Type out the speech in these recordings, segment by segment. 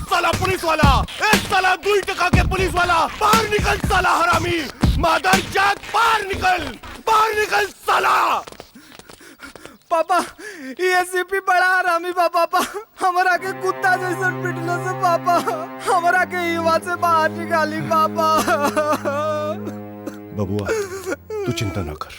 साला पुलिस वाला, साला 2 टका के पुलिस वाला, बाहर निकल साला हरामी, मादर जात बाहर निकल साला। पापा ये सीपी बड़ा हरामी बा पापा, हमरा के कुत्ता जैसा पिटने से पापा, हमरा के युवा से बाहर निकाली पापा। बबुआ तू चिंता ना कर।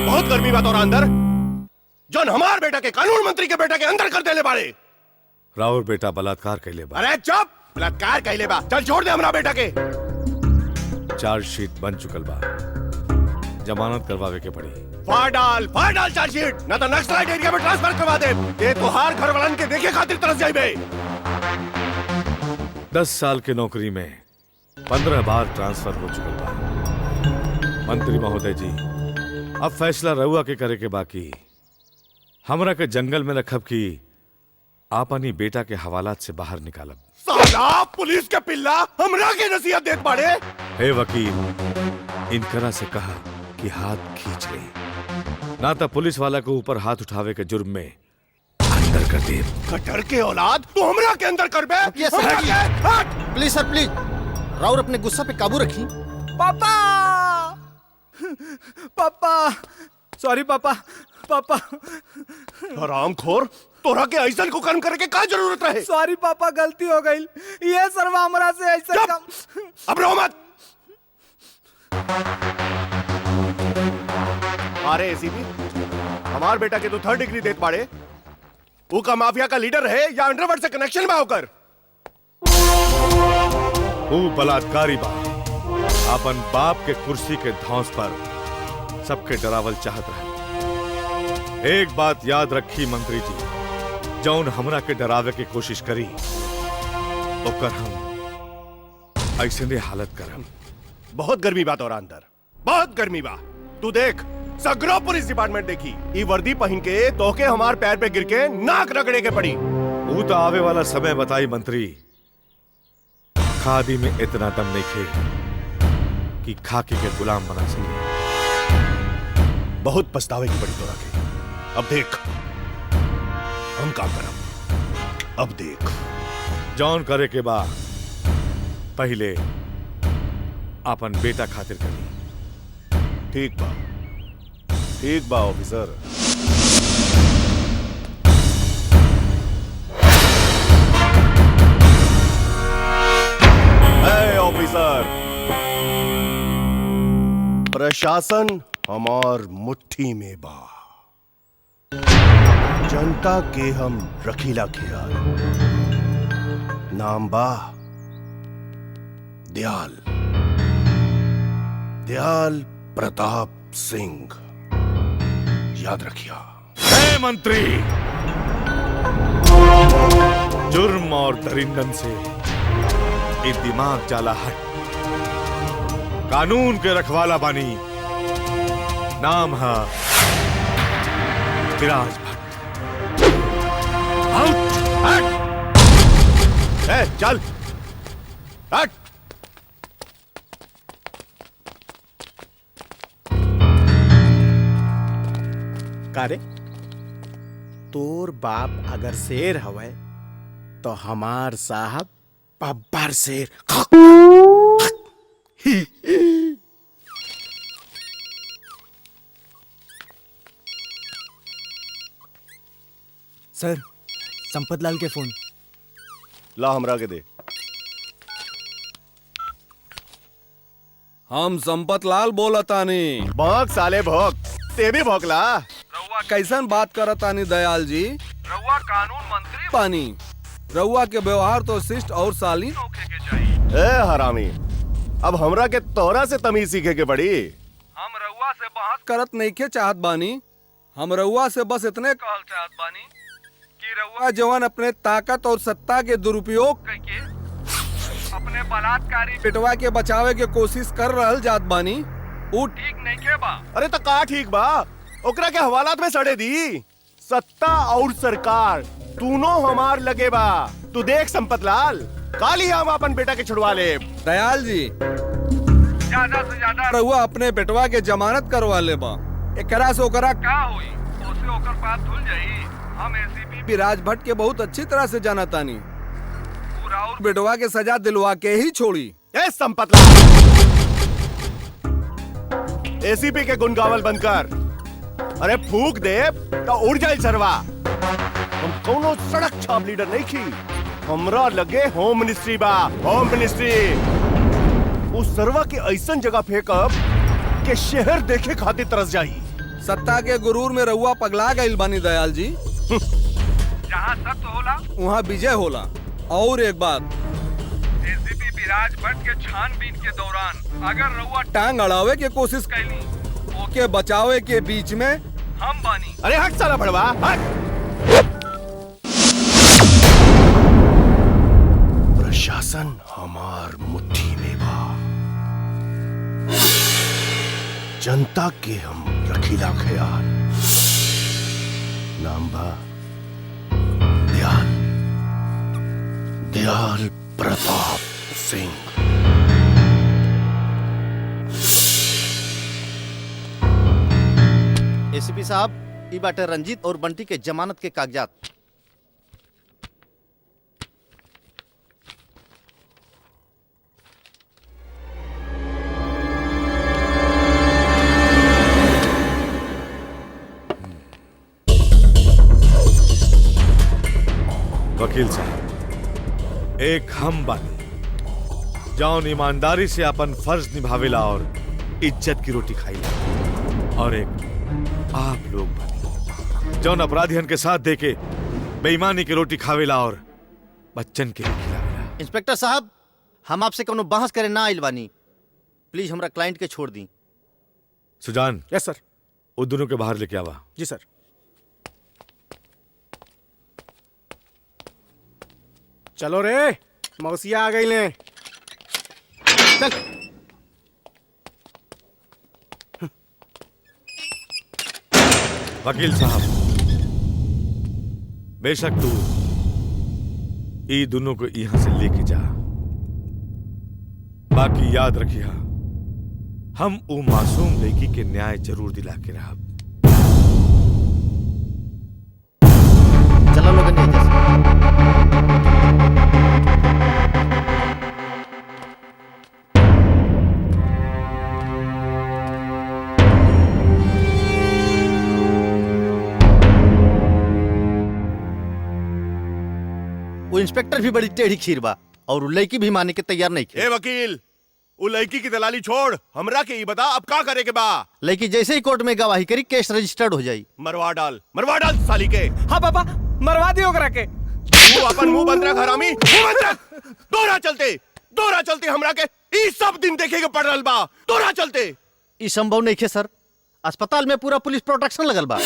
बहुत गर्मी बात और अंदर जौन हमार बेटा के कानून मंत्री के बेटा के अंदर कर देले बाड़े। राउर बेटा बलात्कार कैले बा। अरे चुप, बलात्कार कैले बा, चल छोड़ दे हमरा बेटा के। चार्जशीट बन चुकल बा, जमानत करवावे के पड़ी। फाड़ डाल चार्जशीट, ना तो नक्सलाइट एरिया में ट्रांसफर करवा दे। ये तोहार घर वालन के देखे खातिर तरस जाइबे। 10 साल के नौकरी में 15 बार ट्रांसफर हो चुकल बा। मंत्री महोदय जी, अब फैसला रहुआ के करे के बाकी। हमरा के जंगल में रखब की आपनी बेटा के हवालात से बाहर निकालब। साला पुलिस के पिल्ला हमरा के नसीहत देत बाड़े। हे वकील, इनकरा से कहा कि हाथ खींच ले, ना तो पुलिस वाला को ऊपर हाथ उठावे के जुर्म में अंदर कर दे। कटर के औलाद तू हमरा के अंदर कर बे। प्लीज सर प्लीज, राउर अपने गुस्सा पे काबू रखी। पापा पापा सॉरी पापा। पापा हरामखोर, तोरा के ऐसन को कर्म करे के का जरूरत रहे। सॉरी पापा, गलती हो गई। ये सरवा हमरा से ऐसा काम। अब रो मत। अरे एसीपी, हमार बेटा के तू 3rd डिग्री देत पाड़े, वो का माफिया का लीडर है या अंडरवर्ल्ड से कनेक्शन बा होकर? वो बलात्कारी बा, अपन बाप के कुर्सी के धौंस पर सबके डरावल चाहत रहे। एक बात याद रखी मंत्री जी, जौन हमरा के डरावे की कोशिश करी ओकर हम ऐसे ने हालत करम। बहुत गर्मी बा तोरा अंदर, बहुत गर्मी बा। तू देख, सगरो पुलिस डिपार्टमेंट देखी, ई वर्दी पहन के तोके हमार पैर पे गिर के नाक रगड़े के पड़ी। वो तो आवे वाला समय बताई मंत्री। खादी में इतना दम नहीं खे कि खाकी के गुलाम बना सके। बहुत पछतावे की पड़ी तोरा के। अब देख हम का करब। अब देख, जौन करे के बा पहले अपन बेटा खातिर करी। ठीक बा ऑफिसर। ऑफिसर, प्रशासन हमार मुट्ठी में बा, जनता के हम रखीला ख्याल। नाम बा दयाल प्रताप सिंह, याद रखिया। हे मंत्री, जुर्म और दरिंदन से ये दिमाग जाला हट। कानून के रखवाला बानी, नाम है विराज भट्ट। आउट, हट। चल हट। कारे, तोर बाप अगर शेर हवे तो हमार साहब बब्बर शेर। सर, संपत लाल के फोन। ला हमरा के दे। हम संपत लाल बोलतानी। भौंक साले भौंक, ते भी भौंकला। रउआ कैसन बात करतानी दयाल जी? रउआ कानून मंत्री पानी, रउआ के व्यवहार तो शिष्ट और शालीन होके के चाहिए। ए हरामी, अब हमरा के तोरा से तमीज सीखे के पड़ी। हम रउआ से बहस करत नइखे चाहत बानी, हम रउआ से बस इतने कहल चाहत बानी कि रउआ जवान अपने ताकत और सत्ता के दुरुपयोग करके अपने बलात्कारी बेटवा के बचावे के कोशिश कर रहल जात बानी, वो ठीक नइखे बा। अरे तो का ठीक बा, ओकरा के हवालात में सड़े दी। सत्ता और सरकार दोनों हमार लगे बा। तू देख संपत लाल, काली हम अपन बेटा के छुड़वा ले। दयाल जी, ज्यादा से ज्यादा रहुआ अपने बेटवा के जमानत करवा ले बा। एकरा से ओकरा का होई? ओसे ओकर बात धुल जाई। हम एसीपी राज भट्ट के बहुत अच्छी तरह से जाना तानी। पूरा बेटवा के सजा दिलवा के ही छोड़ी। ए संपत लाल, एसीपी के गुनगावल बंद कर। अरे फूक दे तो उड़ जाए सरवा। हम कोनो सड़क छाप लीडर नहीं की, हमरा लगे होम मिनिस्ट्री बा, होम मिनिस्ट्री। उस सरवा के ऐसन जगह फेंकब के शहर देखे खातिर तरस जाई। सत्ता के गुरूर में रहुआ पगला गइल बानी दयाल जी। जहाँ सत्य होला वहाँ विजय होला। और एक बात, एसीपी विराज भट्ट के छानबीन के दौरान अगर रहुआ टांग अड़ावे के कोशिश कैली, ओके बचावे के बीच में हम बानी। अरे हट साला भड़वा, हट। प्रशासन हमार मुट्ठी में बा, जनता के हम रखीला ख्याल। नाम बा दयाल, दयाल प्रताप सिंह। एसीपी साहब, ई बाटे रंजीत और बंटी के जमानत के कागजात। वकील साहब, एक हम बानी जौन ईमानदारी से अपन फर्ज निभावेला और इज्जत की रोटी खाईला, और एक आप लोग बानी जौन अपराधियन के साथ देके बेईमानी की रोटी खावेला और बच्चन के लिए खिलावेला। इंस्पेक्टर साहब, हम आपसे कोनो बहस करे ना आइल बानी। प्लीज हमरा क्लाइंट के छोड़ दी। सुजान, यस सर। वो दोनों के बाहर लेके आवा। जी सर। चलो रे, मौसिया आ गई ले। चल। वकील साहब, बेशक तू ई दोनों को यहां से लेके जा, बाकी याद रखिया हम वो मासूम लड़की के न्याय जरूर दिला के रहा। चलो लोगन एजा से। वो इंस्पेक्टर भी बड़ी टेढ़ी खीर बा और वो लड़की भी माने के तैयार नहीं ए वकील, वो लड़की की दलाली छोड़, हमरा के ही बता अब का करे के बा। लड़की जैसे ही कोर्ट में गवाही करी, केस रजिस्टर्ड हो जाई। मरवा डाल साली के। हाँ पापा, मरवा दियो ओकरा के। तू अपन मुंह बंद रख हरामी, मुंह बंद रख। दोरा चलते हमरा के ई सब दिन देखे के पड़ रहल बा। दोरा चलते ई संभव नहीं है सर। अस्पताल में पूरा पुलिस प्रोटेक्शन लगल बा।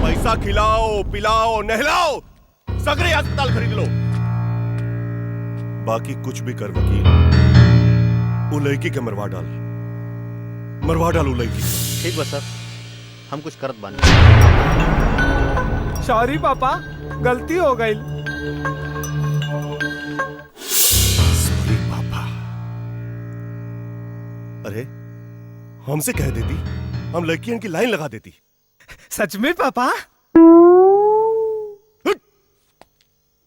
पैसा खिलाओ, पिलाओ, नहलाओ, सगरे अस्पताल खरीद लो। बाकी कुछ भी कर वकील, वो लड़की के मरवा डाल वो लड़की। ठीक बा सर, हम कुछ करत बानी। सॉरी पापा, गलती हो गई। सॉरी पापा। अरे हमसे कह देती, हम लड़कियों की लाइन लगा देती। सच में पापा?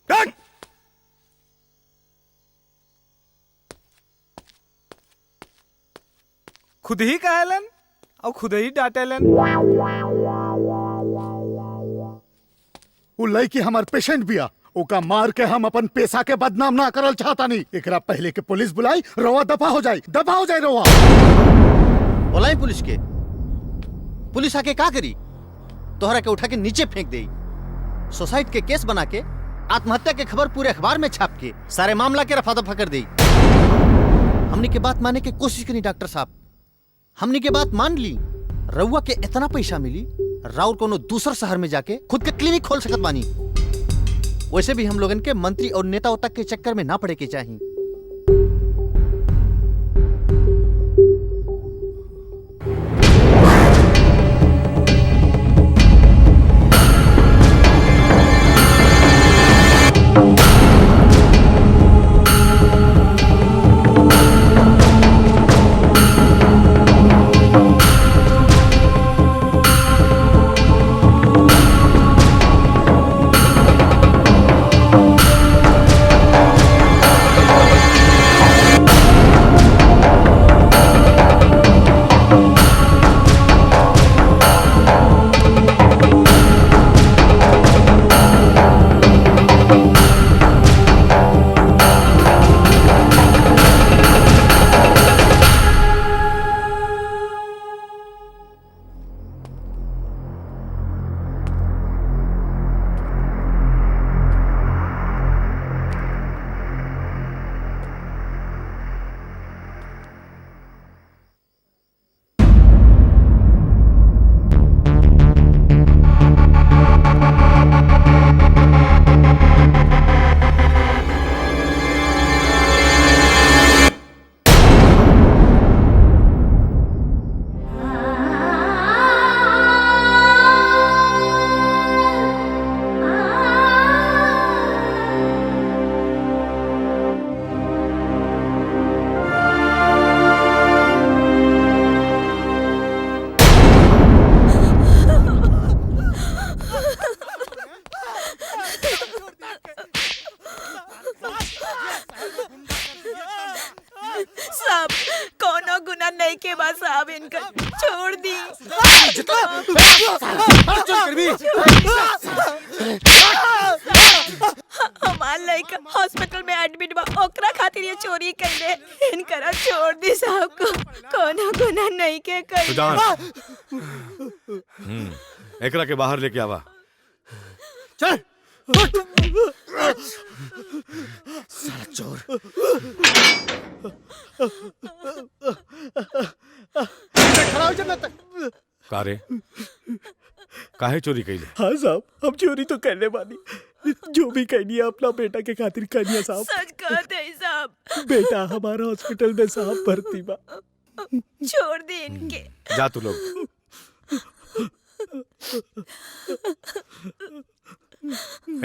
हट! खुद ही कहलन और खुद ही डांटेलन। वो लड़की हमार पेशेंट बिया, ओका मार के हम अपन पैसा के बदनाम ना करल चाहता नहीं। एकरा पहले के पुलिस बुलाई, रवा दफा हो जाए रवा। बोलाई पुलिस के। पुलिस आके का करी? तोहरा के उठा के नीचे फेंक दे। सुसाइड के केस बना के, आत्महत्या के खबर पूरे अखबार में छाप के सारे मामला के रफा दफा कर दी। हमने के बात माने की कोशिश करी डॉक्टर साहब, हमने के बात मान ली। रउआ के इतना पैसा मिली, राउर कोनो दूसर शहर में जाके खुद के क्लिनिक खोल सकत बानी। वैसे भी हम लोगन के मंत्री और नेताओं तक के चक्कर में ना पड़े के चाहिए। रउआ साहब इनका छोड़ दी। हमार लड़का हॉस्पिटल में एडमिट बा, ओकरा खातिर ये चोरी कइले। इनकरा छोड़ दी साहब को, कोनो गुनाह नहीं के कइले। सुजान, एकरा के बाहर लेके आवा। चल साला चोर। खड़ा हो जा तक। कारे काहे चोरी कइले? हाँ साहब, हम चोरी तो करने वाली, जो भी कहनी है अपना बेटा के खातिर कहनी है साहब। सच कहते हैं साहब। बेटा हमारा हॉस्पिटल में साहब भर्ती बा। छोड़ दी इनके। जा तू लोग।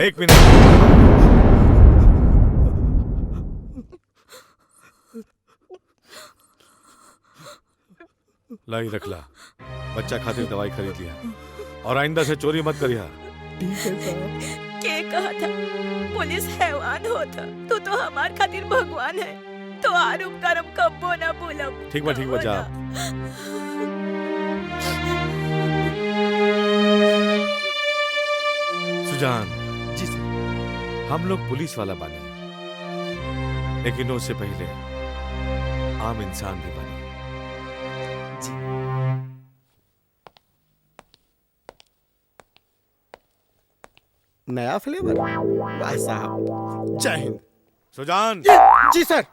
एक मिनट। लाई रख ला, बच्चा खातिर दवाई खरीद लिया और आइंदा से चोरी मत करिया। ठीक है साहब। के कहा था पुलिस हैवान होता, तू तो हमार खातिर भगवान है। तो आरुप करम कब्बो ना बोलब। ठीक बा जा। सुजान जी सर। हम लोग पुलिस वाला बने, लेकिन उससे पहले आम इंसान भी बने। नया फ्लेवर। वाह साहब, जय हिंद। सुजान। जी सर।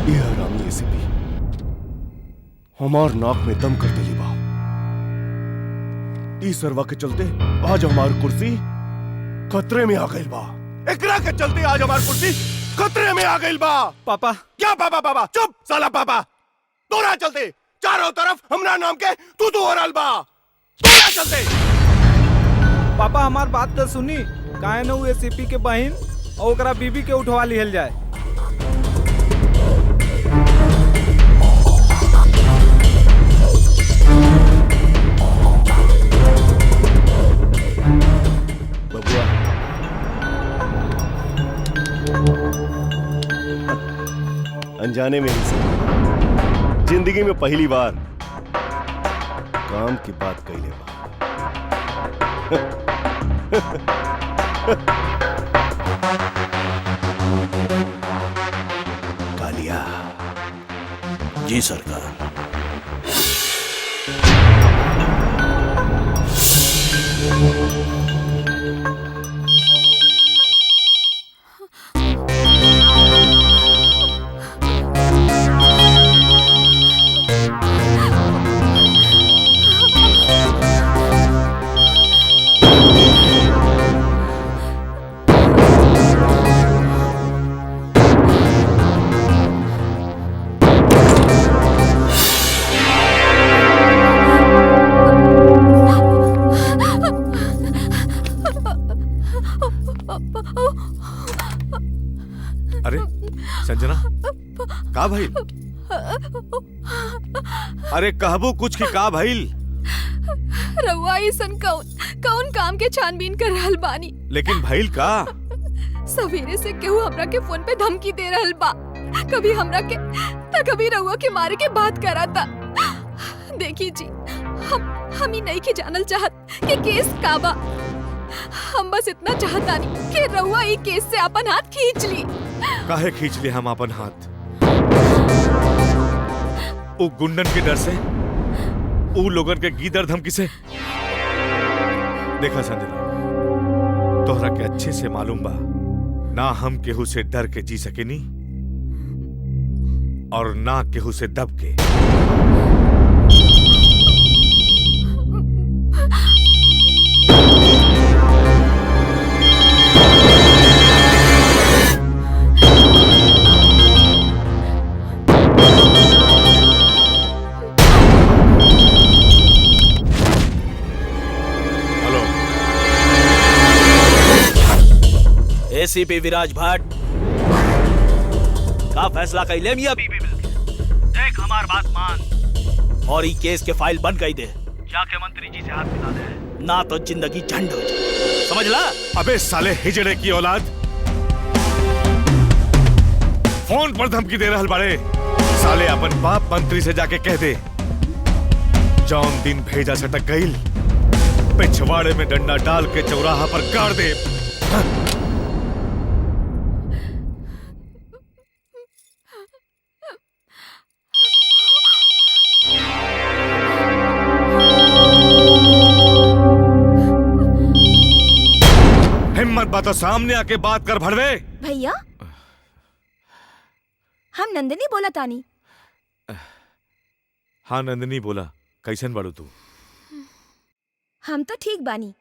ये हरामी एसीपी हमार नाक में दम कर दिली बा। ई सरवा के चलते आज हमार कुर्सी खतरे में आ गई बा। एकरा के चलते आज हमार कुर्सी खतरे में आ गई बा। पापा क्या पापा? पापा चुप साला पापा। तोरा चलते चारों तरफ हमरा नाम के तू हो रहल बा। तोरा चलते। पापा हमार बात तो सुनी। काहे न वो एसीपी के बहन और ओकरा बीबी के उठवा लिहल जाए। बबुआ, अनजाने में ही सही, जिंदगी में पहली बार काम की बात कइले बा। कालिया। जी सरकार। अरे संजना, का भइल? अरे कहबो कुछ की का भइल? रउआ ऐसन कौन काम के छानबीन कर रहल बानी। लेकिन भइल का? सवेरे से केहू हमरा के फोन पे धमकी दे रहल बा। कभी हमरा के त कभी रउआ के मारे के बात कराता। देखी जी, हम ही नहीं के जानल चाहत कि केस का बा। हम बस इतना चाहतानी कि रउआ ई केस से अपन हाथ खींच ली। काहे खींच ले हम अपन हाथ? उ गुंडन के डर से, उ लोगन के गीदड़ धमकी से। देखा संजना, तोहरा के अच्छे से मालूम बा ना हम केहू से डर के जी सकेनी और ना केहू से दब के। एसीपी विराज भट्ट का फैसला कैले मियां बीबी मिलके हमार बात मान और ई केस के फाइल बंद कर दे। जाके मंत्री जी से हाथ मिला दे, ना तो जिंदगी झंड हो जाए, समझ ला। अबे साले हिजड़े की औलाद, फोन पर धमकी दे रहल बाड़े। साले अपन बाप मंत्री से जाके कह दे जौन दिन भेजा सटक गईल पिछवाड़े में डंडा डाल के चौराहा पर गाड़ दे। हिम्मत बात तो सामने आके बात कर भड़वे। भैया हम नंदिनी बोला तानी। हाँ नंदिनी बोला, कैसन बाड़ू तू? हम तो ठीक बानी,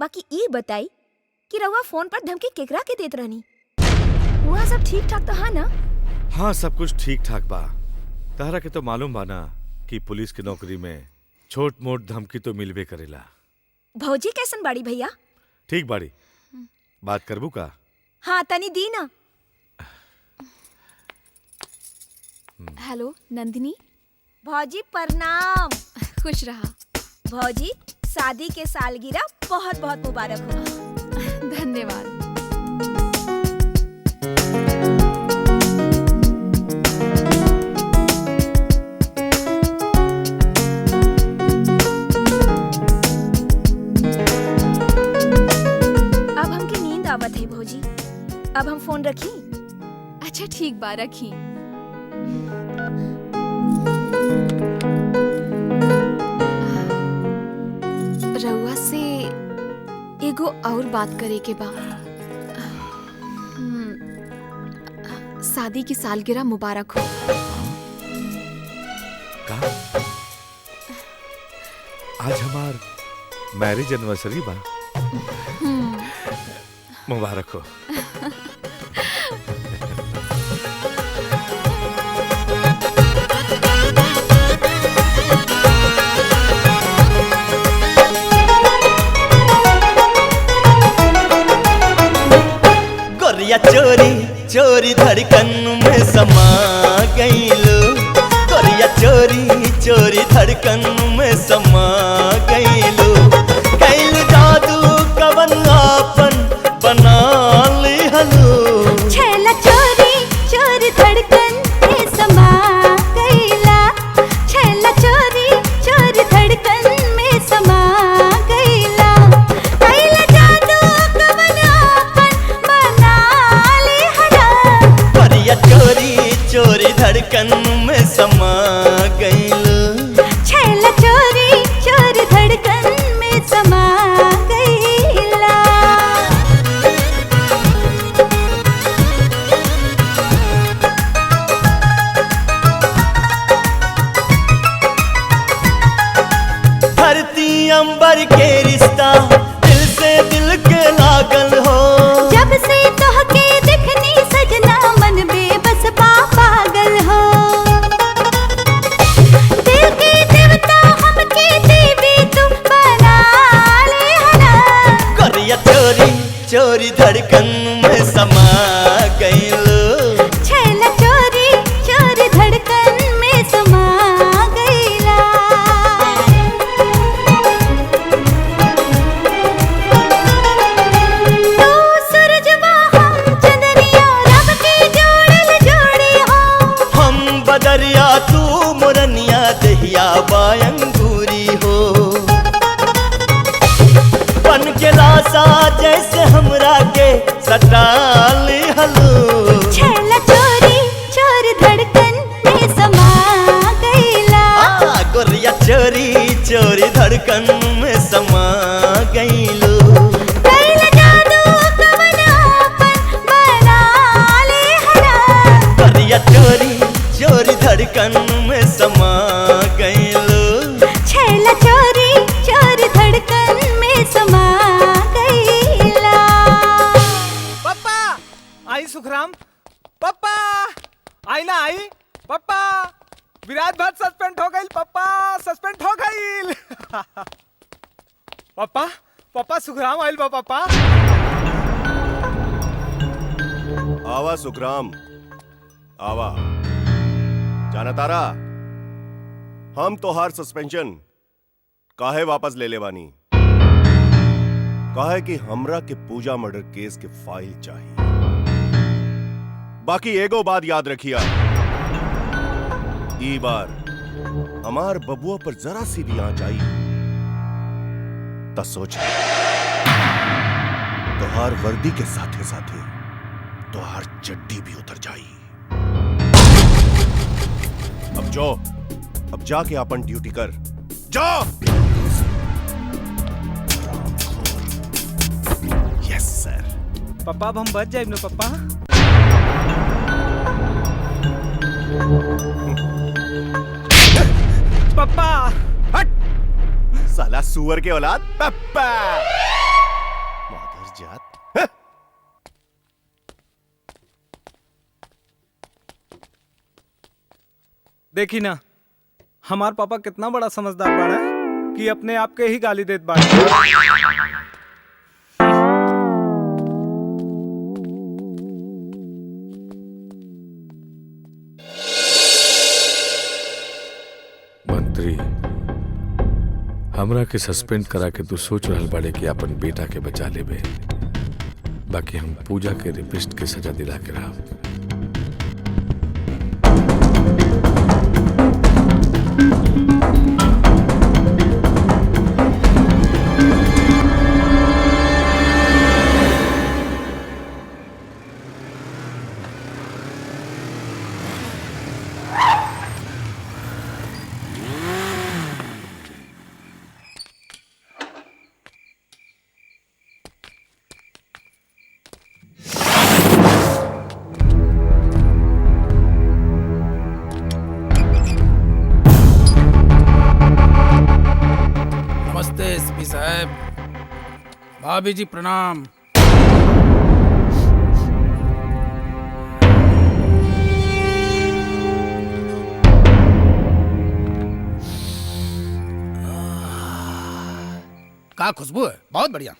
बाकी ई बताई कि रउआ फोन पर धमकी केकरा के देत रहनी? वहाँ सब ठीक ठाक तो है ना? हाँ सब कुछ ठीक ठाक बा। तहरा के तो मालूम बा ना कि पुलिस की नौकरी में छोट मोट धमकी तो मिलबे करेला। भौजी कैसन बाड़ी भैया? ठीक बाड़ी, बात करबू का? हाँ तनी दी ना। हेलो नंदिनी। भौजी प्रणाम। खुश रहा। भौजी शादी के सालगिरह बहुत बहुत मुबारक हो। धन्यवाद। अब हमके नींद आवत है भौजी, अब हम फोन रखी? अच्छा ठीक बा, रखी। रउआ से एगो और बात करे के बा। शादी की सालगिरह मुबारक हो। का? आज हमार मैरिज एनिवर्सरी बा। मुबारक हो। गोरिया चोरी चोरी धड़कन में समा गईलो, गोरिया चोरी चोरी धड़कन में समा गईलो। कैलू जादू कवन आपन बना लिहलो। छैला चोरी चोरी धड़कन में समा गईला, छैला चोरी चोरी धड़कन में समा गईला। कैला जादू कवन आपन बना लिहला। गोरिया चोरी चोरी धड़कन में समा गईलो। छैला चोरी चोरी धड़कन में समा गईला। धरती अंबर के रिश्ता दिल से दिल के लागल हो। जब से तोहके दिखनी सजना मन बेबस बा पागल हो। दिल के देवता हमके देवी तुम बना लिहला। गोरिया चोरी चोरी धड़कन में समा गईलो। छैला चोरी चोरी धड़कन में समा गईला। तू सूरजवा हम चंदनिया रब के जोड़ल जोड़ी हो। हम बदरिया तू मुरनिया दहिया बायंगूरी हो। बन के लासा जैसे हमरा के सटा लिहलो। छैला चोरी चोरी धड़कन में समा गईला। गोरिया चोरी चोरी धड़कन में समा गईलो। कैला जादू कवन आपन बना लिहला। गोरिया चोरी चोरी धड़कन में समा गईलो। छैला चोरी चोरी धड़कन में समा गईला। पप्पा आई सुखराम, पप्पा आई ना आई। पप्पा विराट भट्ट सस्पेंड हो गई। पप्पा सस्पेंड हो गई। पप्पा पप्पा सुखराम आइल बा। पप्पा आवा सुखराम आवा। जाना तारा हम तोहार सस्पेंशन काहे वापस ले लेवानी? काहे कि हमरा के पूजा मर्डर केस के फाइल चाहिए। बाकी एगो बात याद रखिया, ई बार हमार बबुआ पर जरा सी भी आंच आई तो सोच तोहार वर्दी के साथे साथे तोहार चड्डी भी उतर जाई। अब जाके अपन ड्यूटी कर, जाओ। यस सर। पापा अब हम बच जाए ना पापा। पापा हट साला सुअर के औलाद। पापा मादर जात। देखी ना हमार पापा कितना बड़ा समझदार बाड़ा कि अपने आप के ही गाली देत बाड़ा। मंत्री, हमरा के सस्पेंड करा के तू सोच रहल बाड़े कि अपन बेटा के बचा लेबे, बाकी हम पूजा के रेपिस्ट के सजा दिला के रहा। एसपी साहब, भाभी जी प्रणाम। का खुशबू है, बहुत बढ़िया।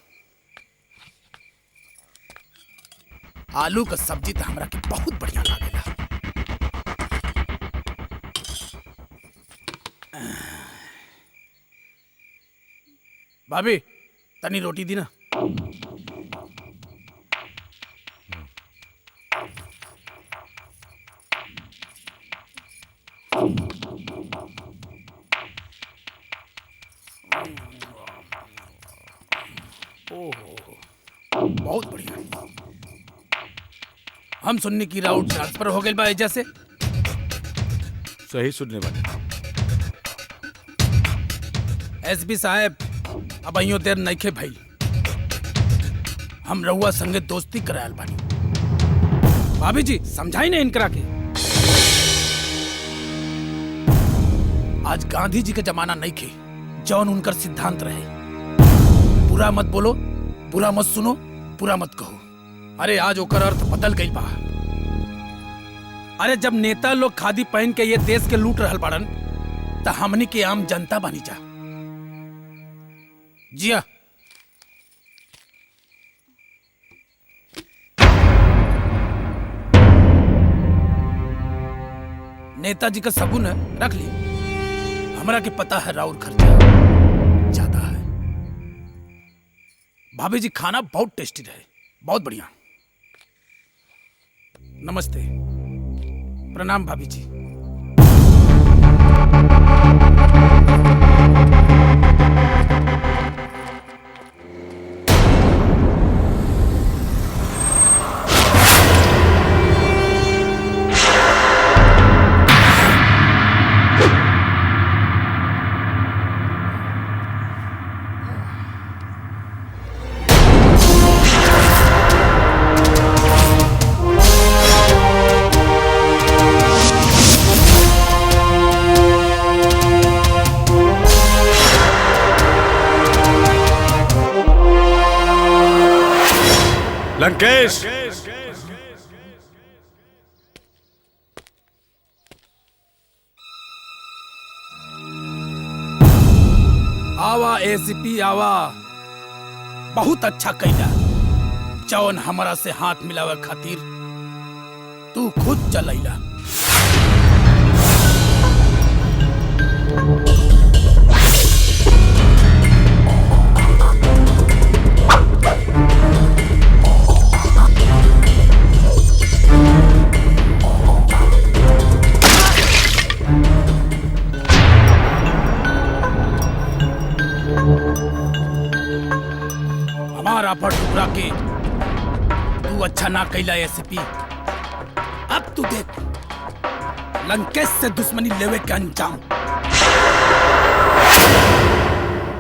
आलू का सब्जी तो हमरा के बहुत बढ़िया लागेला। भाभी तनी रोटी दी ना। बहुत बढ़िया। हम सुनने की राउट ट्रांसफर हो गई बा एजा से। सही सुनने वाले। एसपी साहब, अब अइयो देर नइखे भाई, हम रउआ संगे दोस्ती करायल बानी। भाभी जी समझाई ना इनकरा के। आज गांधी जी के जमाना नइखे जौन उनकर सिद्धांत रहे, बुरा मत बोलो, बुरा मत सुनो, बुरा मत कहो। अरे आज ओकर अर्थ बदल गई बा। अरे जब नेता लोग खादी पहन के ये देश के लूट रहल बाड़न त हमनी के आम जनता बनी जा। जिया नेताजी का सबून है, रख ली। हमरा के पता है राउर खर्चा ज्यादा है। भाभी जी खाना बहुत टेस्टी रहे, बहुत बढ़िया। नमस्ते, प्रणाम भाभी जी। लंकेश, आवा एसीपी आवा। बहुत अच्छा कैला जौन हमारा से हाथ मिलावे खातिर तू खुद चलैला। हमारा पर टुकड़ा के तू अच्छा ना कैला एसपी। अब तू देख लंकेश से दुश्मनी लेवे के अंजाम।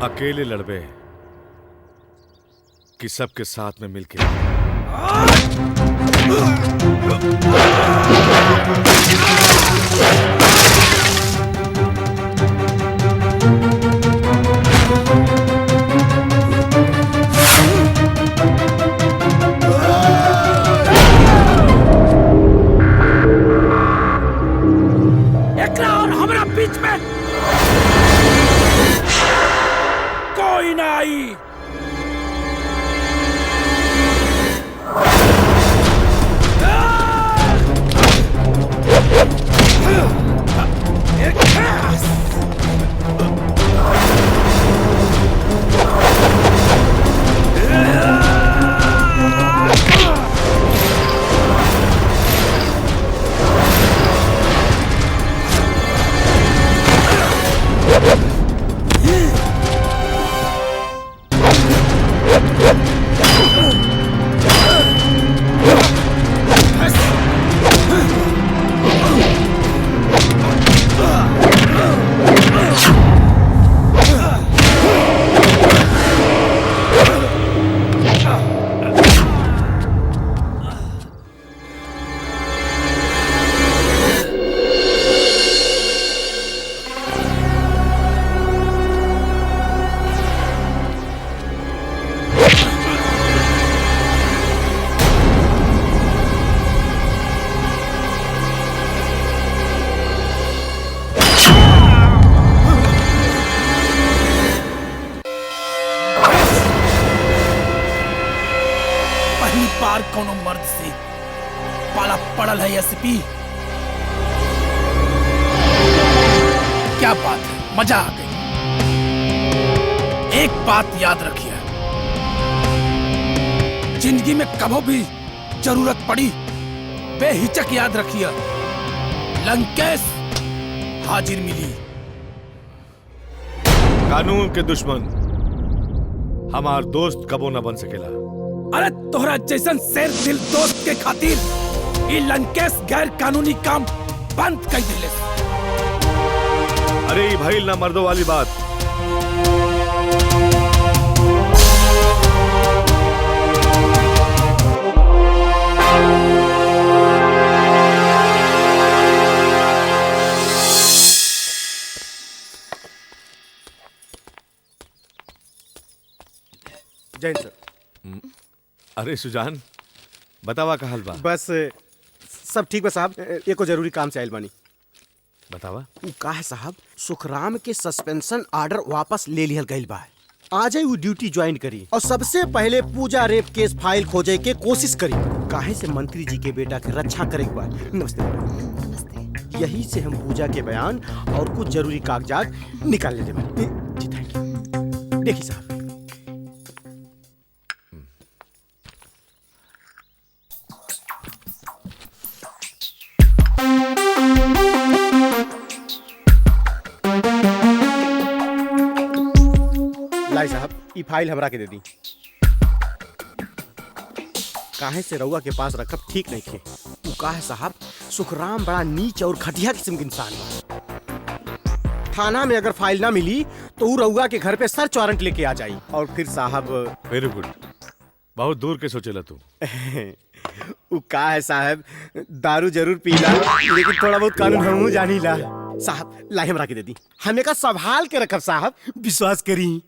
अकेले लड़बे कि सबके साथ में मिलके? एकरा और हमरा बीच में कोई ना आई। पहली बार कोनो मर्द से पाला पड़ल है एसपी। क्या बात है, मजा आ गई। एक बात याद रखिए, जिंदगी में कभी भी जरूरत पड़ी बेहिचक याद रखिए, लंकेश हाजिर मिली। कानून के दुश्मन हमार दोस्त कबो न बन सकेला। अरे तोहरा जैसन शेर दिल दोस्त के खातिर ये लंकेश गैर कानूनी काम बंद कर दिले। अरे ये भाई ना मर्दों वाली बात। जैन सर। अरे सुजान, बतावा का हाल बा? बस सब ठीक बा साहब, एको जरूरी काम से आयल बानी। बतावा। का है साहब, सुखराम के सस्पेंशन ऑर्डर वापस ले लिहल गइल बा। आज ही वो ड्यूटी ज्वाइन करी और सबसे पहले पूजा रेप केस फाइल खोजे के कोशिश करी। काहे से मंत्री जी के बेटा के रक्षा करे के बा। नमस्ते। यही से हम पूजा के बयान और कुछ जरूरी कागजात निकाल लेते बानी। जी थैंक यू। देखिए साहब, लाई साहब, ई फाइल हमरा के दे दी। काहे से रउआ के पास रखब ठीक नहीं थे। तू काहे साहब, सुखराम बड़ा नीच और घटिया किस्म के इंसान बा। थाना में अगर फाइल ना मिली तो ऊ रउआ के घर पे सर्च वारंट लेके आ जाई। और फिर साहब वेरी गुड, बहुत दूर के सोचेला तू। ऊ का है साहब, दारू जरूर पीला लेकिन थोड़ा बहुत कानून हमहू जानीला। साहब लाई हमरा के दे दी, हमें का संभाल के रखब साहब, विश्वास करी।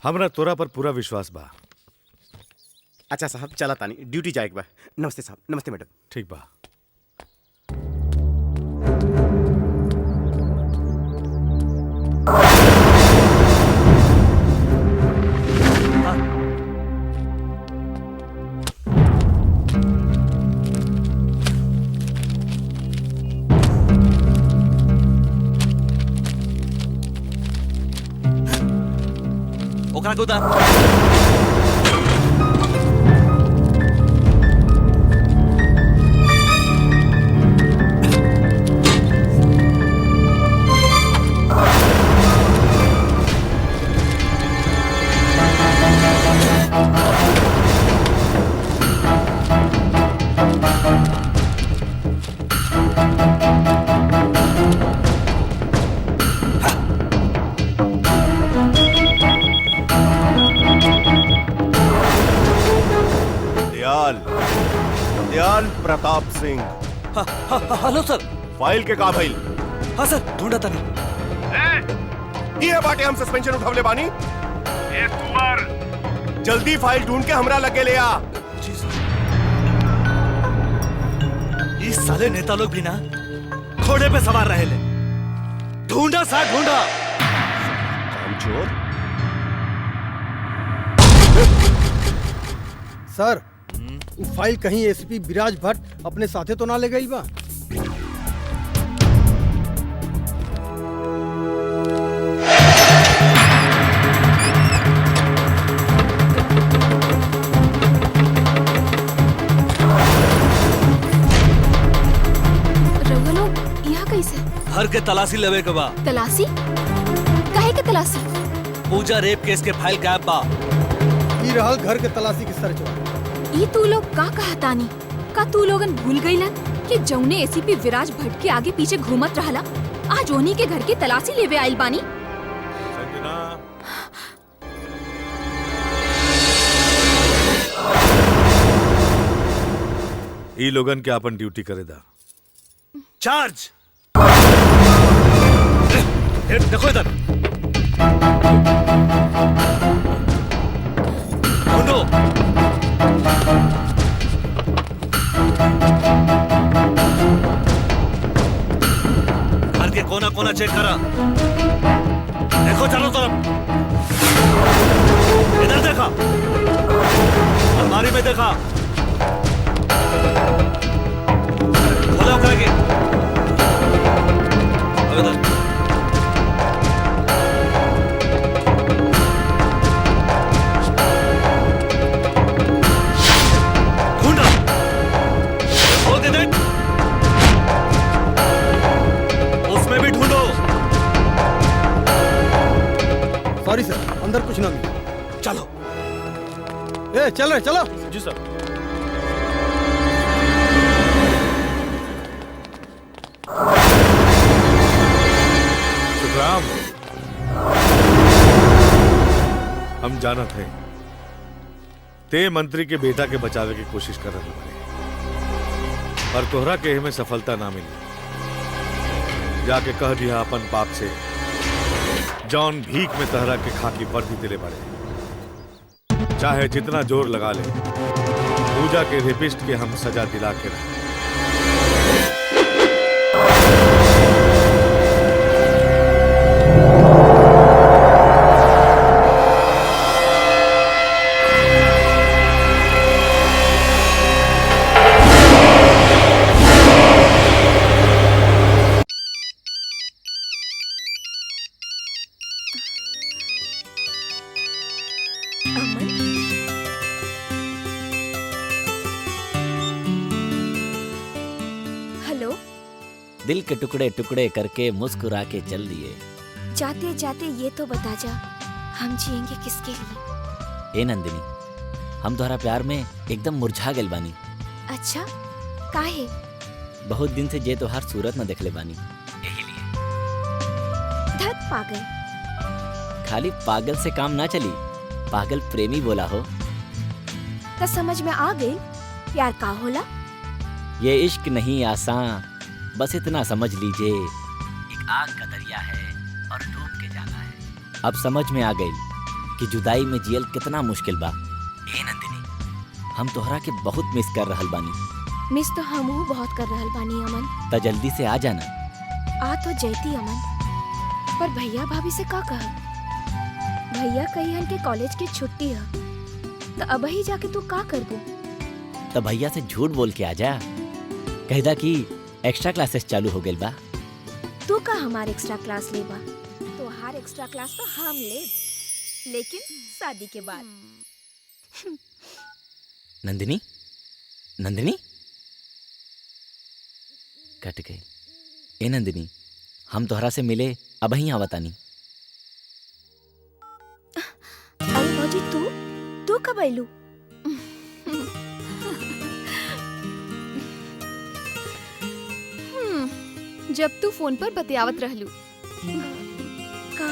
हमरा तोरा पर पूरा विश्वास बा। अच्छा साहब, चला तानी, ड्यूटी जाए के बा। नमस्ते साहब। नमस्ते मैडम। ठीक बा। ओकरा के उतार। दयाल दयाल प्रताप सिंह। हेलो सर। फाइल के का भइल? हाँ सर, ढूंढा था नहीं। ये बाटे हम सस्पेंशन उठवले बानी। ए कुंवर, जल्दी फाइल ढूंढ के हमरा लगे ले आ। इस साले नेता लोग भी ना घोड़े पे सवार रहे ले। ढूंढा सा ढूंढा। कामचोर। सर, वो फाइल कहीं एसपी विराज भट्ट अपने साथे तो ना ले गई बा? रउआ लोग यहाँ कैसे? घर के तलाशी लेवे के बा। तलाशी? काहे के तलाशी? पूजा रेप केस के फाइल गायब बा। ई रहल घर के तलाशी के सर्च बा। ई तू लोग का कहतानी? का तू लोगन भूल गईलन कि जौने एसीपी विराज भट्ट के आगे पीछे घूमत रहला, आज ओनी के घर की तलाशी लेवे आइल बानी? ई लोगन के अपन ड्यूटी करे दा। चार्ज। देखो इधर। ढूंढो। घर के कोना कोना चेक करा। देखो चारों तरफ। इधर देखा। अलमारी में देखा। खोलो करके। अब इधर। ढूंढो। खोल के देख। उसमें भी ढूंढो। सॉरी सर, अंदर कुछ ना मिला। चलो। ए चल रहे चलो। जी सर। सुखराम, हम जानत है ते मंत्री के बेटा के बचावे की कोशिश कर रहे बारे, पर तोहरा के में सफलता ना मिली। जाके कह दिया अपन बाप से जॉन भीख में तहरा के खाकी वर्दी दिले बारे, चाहे जितना जोर लगा ले पूजा के रेपिस्ट के हम सजा दिला के रहे। हेलो। दिल के टुकड़े टुकड़े करके मुस्कुरा के चल दिए। जाते जाते ये तो बता जा, हम जिएंगे किसके लिए? ए नंदिनी, हम तुम्हारा प्यार में एकदम मुरझा गए बानी। अच्छा, काहे? बहुत दिन से जे तोहार सूरत न देखले बानी। धत पागल। खाली पागल से काम ना चली, पागल प्रेमी बोला हो। तो समझ में आ गई प्यार का होला? ये इश्क नहीं आसान, बस इतना समझ लीजिए, एक आग का दरिया है और डूब के जाना है। अब समझ में आ गई कि जुदाई में जियल कितना मुश्किल बा। ए नंदिनी, हम तोहरा के बहुत मिस कर रहल बानी। मिस तो हमहू बहुत कर रहल बानी अमन। त जल्दी से आ जाना। आ तो जैती अमन, पर भैया भाभी से का कह? भैया कहियन के कॉलेज की छुट्टी है, तो अब ही जाके तू का करबू? त भैया से झूठ बोल के आ जा, कहदा कि एक्स्ट्रा क्लासेस चालू हो गइल बा। तू का हमारे एक्स्ट्रा क्लास लेबा? तो हर एक्स्ट्रा क्लास तो हम ले। लेकिन शादी के बाद। नंदिनी, नंदिनी कट गई। ए नंदिनी, हम तोहरा से मिले अब ही आवतानी। अरे भौजी, तू कब आइलू? जब तू फोन पर बतियावत रहलू। का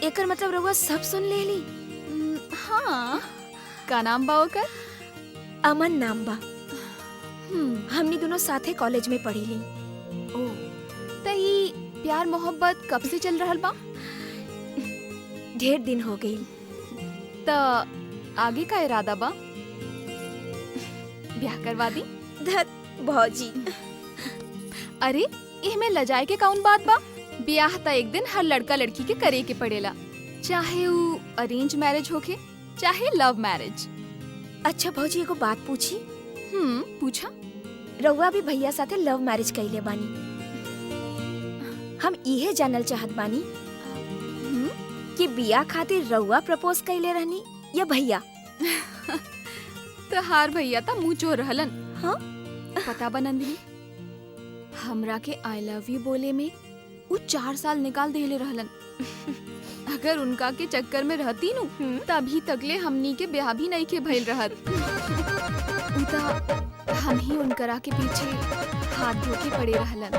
एकर मतलब रउआ सब सुन लेली? हाँ। का नाम बा ओकर? अमन नाम बा। हमनी दोनों साथे कॉलेज में पढ़ीली। ओ, त ई प्यार मोहब्बत कब से चल रहल बा? ढेर दिन हो गई। त आगे का इरादा बा? ब्याह करवा दी? धत भौजी। अरे इहमें लजाए के कौन बात बा? ब्याह त एक दिन हर लड़का लड़की के करे के पड़ेला, चाहे वो अरेंज मैरिज होके चाहे लव मैरिज। अच्छा भौजी, एगो बात पूछी? पूछा। रउआ भी भैया साथे लव मैरिज कइले बानी। हम इहे जानल चाहत बानी कि बिया खातिर रउआ प्रपोज कइले रहनी या भैया? तो हार भैया ता मुंह चोर रहलन। हाँ? पता बा नंदिनी, हमरा के आई लव यू बोले में वो 4 साल निकाल देले रहलन। अगर उनका के चक्कर में रहती नु तभी तकले हमनी के ब्याह भी नहीं के भइल रहत। उता हम ही उनकरा के पीछे हाथ धो के पड़े रहलन।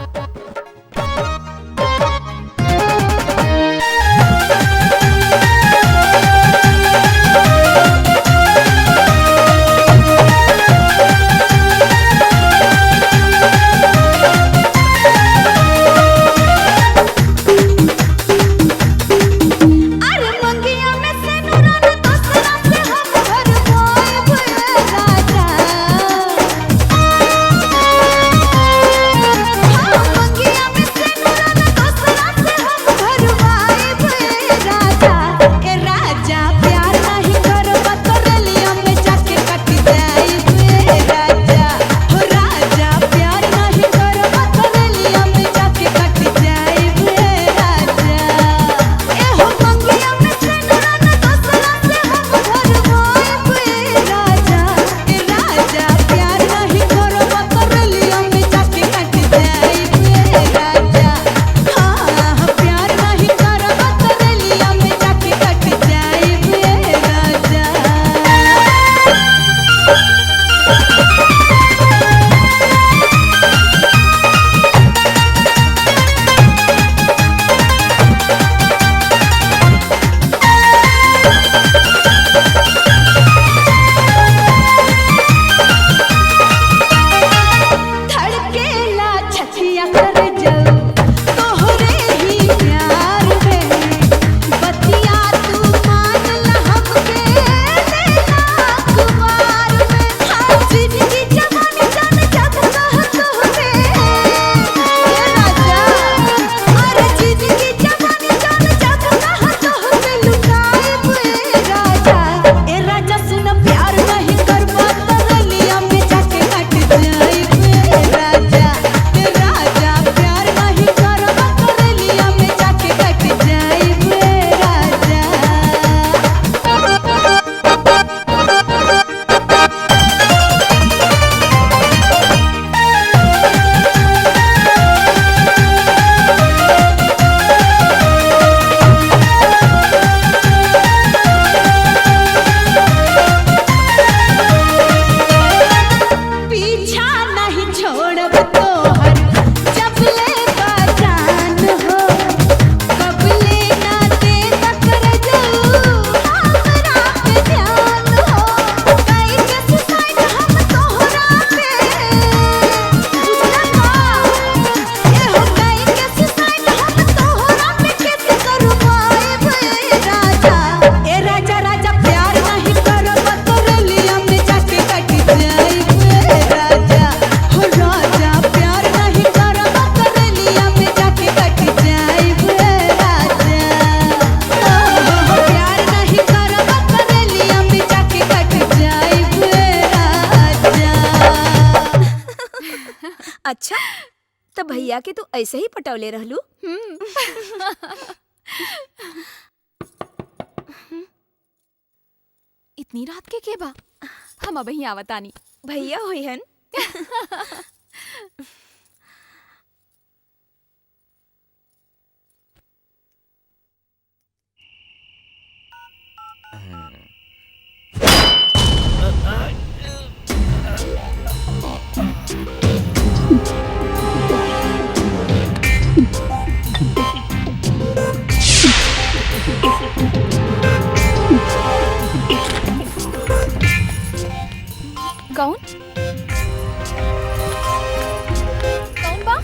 अच्छा, तो भैया के तू ऐसे ही पटौले रहलू? इतनी रात के बा? हम अब ही आवतानी। भैया हुई हन। कौन? कौन बा?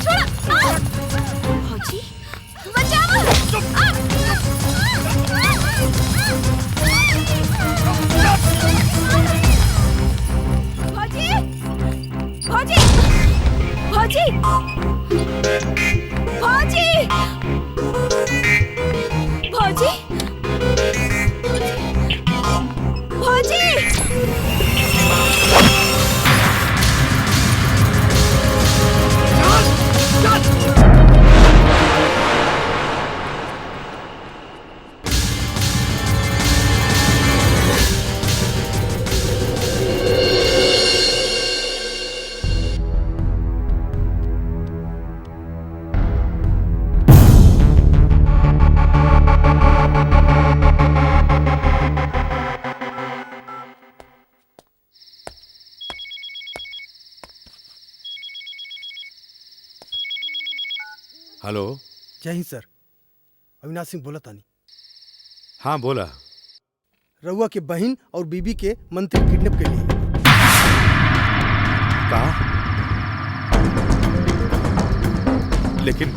छोड़ा! भौजी, बचाओ! भौजी! भौजी! भौजी! भौजी! भौजी! भौजी! हेलो। जय हिंद सर, अविनाश सिंह बोला तानी। हाँ बोला। रउआ के बहन और बीबी के मंत्री किडनैप के लिए। कहा? लेकिन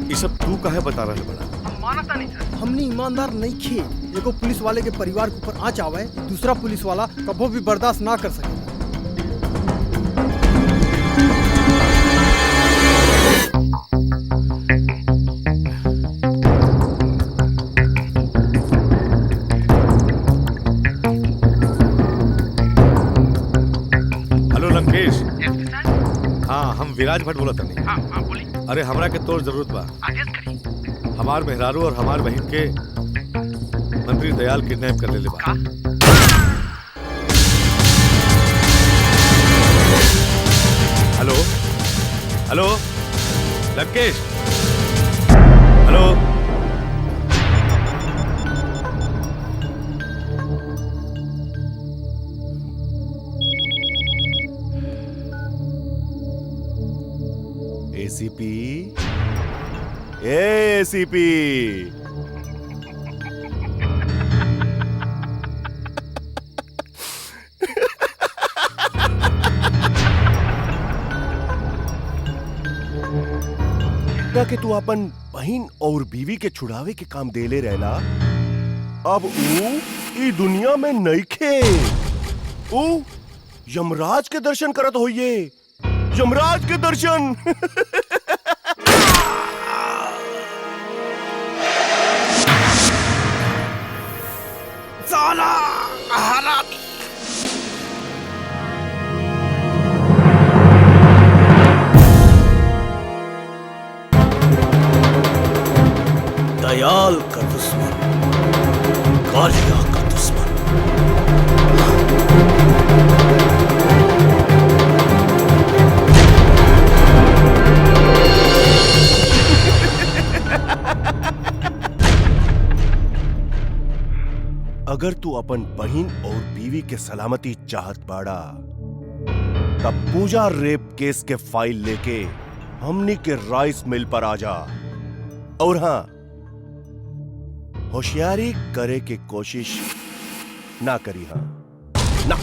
ये सब तू काहे बता रहा है बड़ा? हमने ईमानदार नहीं खे। एगो पुलिस वाले के परिवार के ऊपर आँच आवे, दूसरा पुलिस वाला कबो भी बर्दाश्त ना कर सके। हेलो लंकेश। हाँ हम विराज भट्ट बोला था नहीं। हाँ बोली। अरे हमरा के तोर जरूरत बा। हमार मेहरारू और हमार बहन के मंत्री दयाल किडनैप कर ले बा। Hello hello Lankesh. Hello ACP, ACP, कि तू अपन बहन और बीवी के छुड़ावे के काम देले रहला, अब ई दुनिया में नइखे। यमराज के दर्शन करत होइए, यमराज के दर्शन। साला हरामी। दयाल का दुश्मन, कालिया का दुश्मन। अगर तू अपन बहन और बीवी के सलामती चाहत बाड़ा, तब पूजा रेप केस के फाइल लेके हमनी के राइस मिल पर आ जा। और हां, होशियारी करे के कोशिश ना करी। हां ना।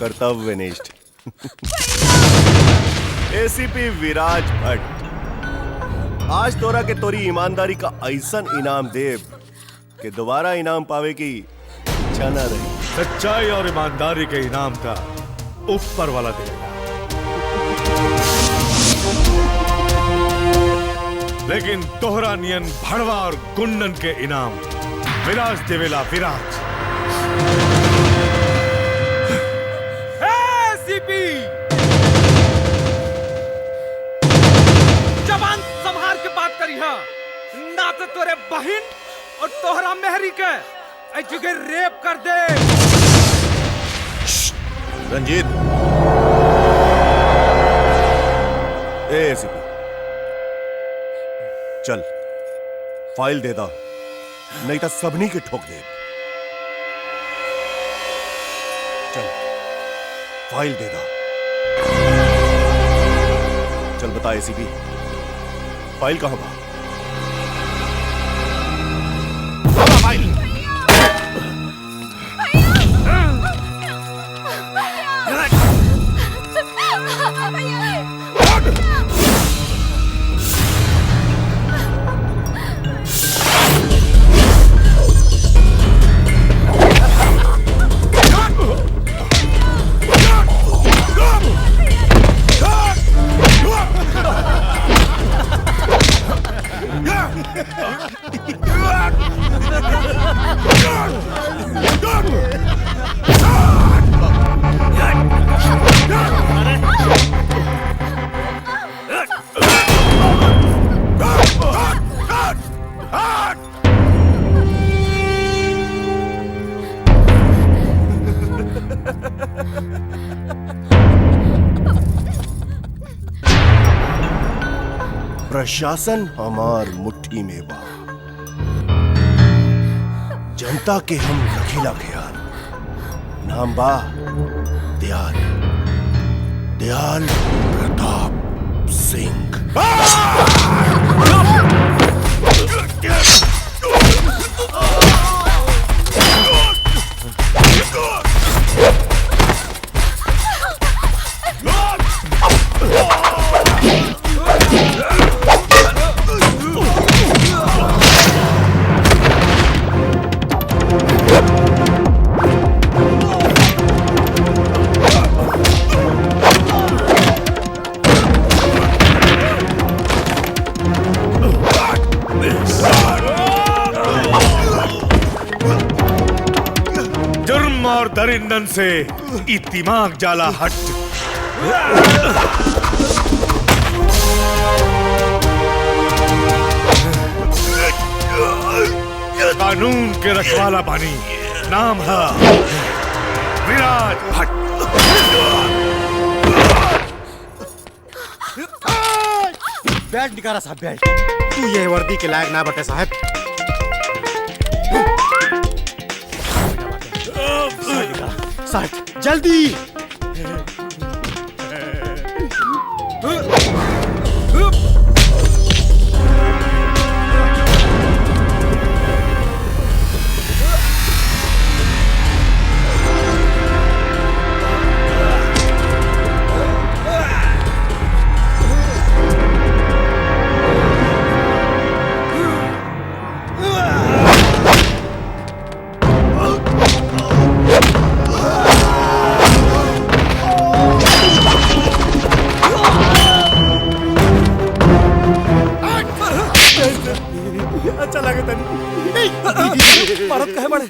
कर्तव्यनिष्ठ। एसीपी विराज भट्ट, आज तोरा के तोरी ईमानदारी का ऐसन इनाम देव कि दोबारा इनाम पावे की इच्छा न रही। सच्चाई और ईमानदारी के इनाम का ऊपर वाला देगा, लेकिन तोहरा नियन भड़वा और गुंडन के इनाम विराज देवेला विराज। सीपी जवान संभाल के बात करी है, ना तो तोरे बहन और तोहरा मेहरी के जगह रेप कर दे। रंजीत, एसीपी चल फाइल दे दा, नहीं तो सबनी के ठोक दे। चल फाइल दे दा। चल बता एसीपी, फाइल कहां बा? फाइल प्रशासन हमार मुट्ठी में बा, जनता के हम रखीला ख्याल। नाम बा दयाल, दयाल प्रताप सिंह। जुर्म और दरिंदन से इत्तिमाक जाला हट। कानून के रखवाला बानी, नाम है विराज भट्ट। बेल्ट निकाला साहब, बेल्ट। तू ये वर्दी के लायक ना बटे साहब। साहब जल्दी। अच्छा लगे तनी भारत कहे बड़े।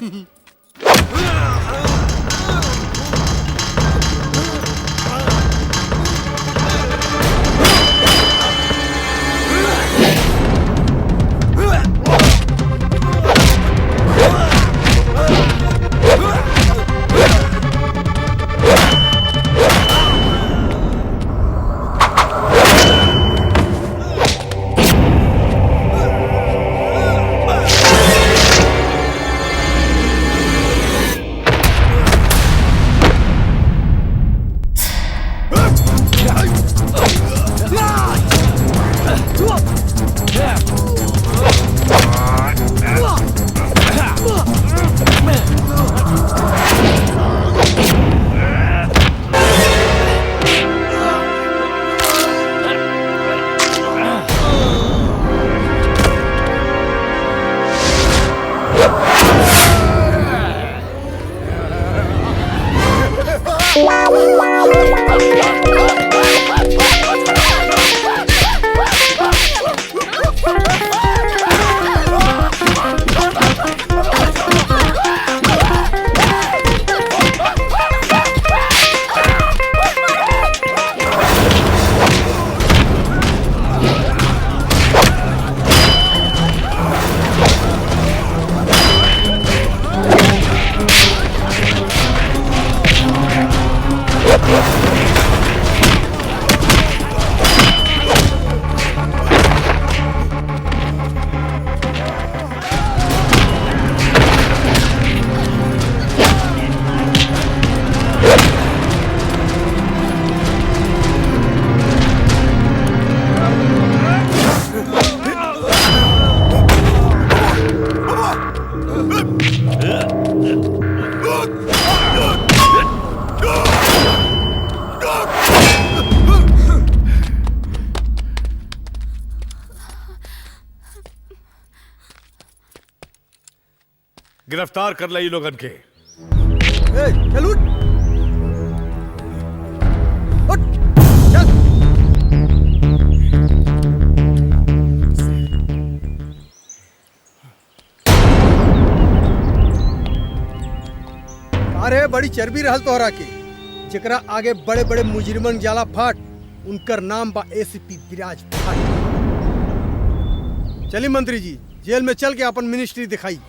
गिरफ्तार कर ली लोगन के। चल उठ। अरे बड़ी चर्बी रहल तोहरा के, जकरा आगे बड़े बड़े मुजरिमन जाला फाट, उनकर नाम बा एसीपी विराज फाट। चली मंत्री जी, जेल में चल के अपन मिनिस्ट्री दिखाई।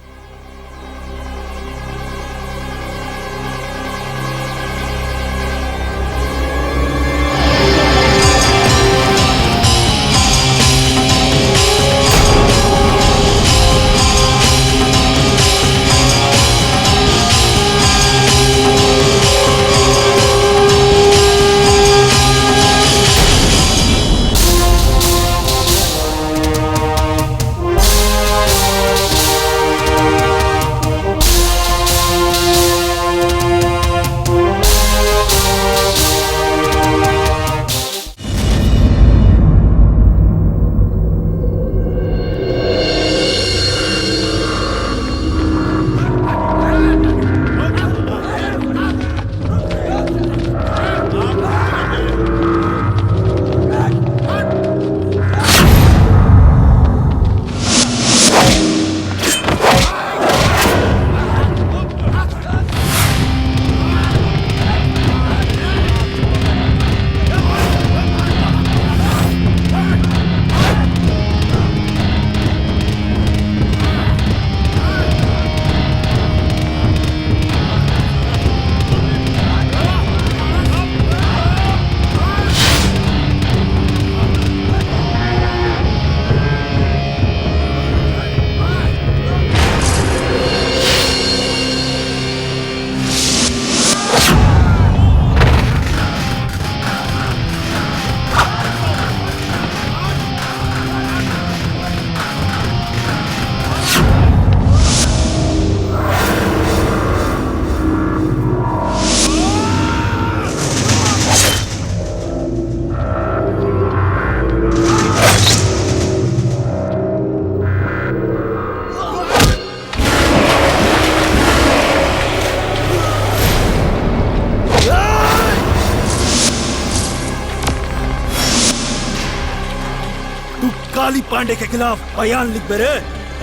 काली पांडे के खिलाफ बयान लिख बेरे।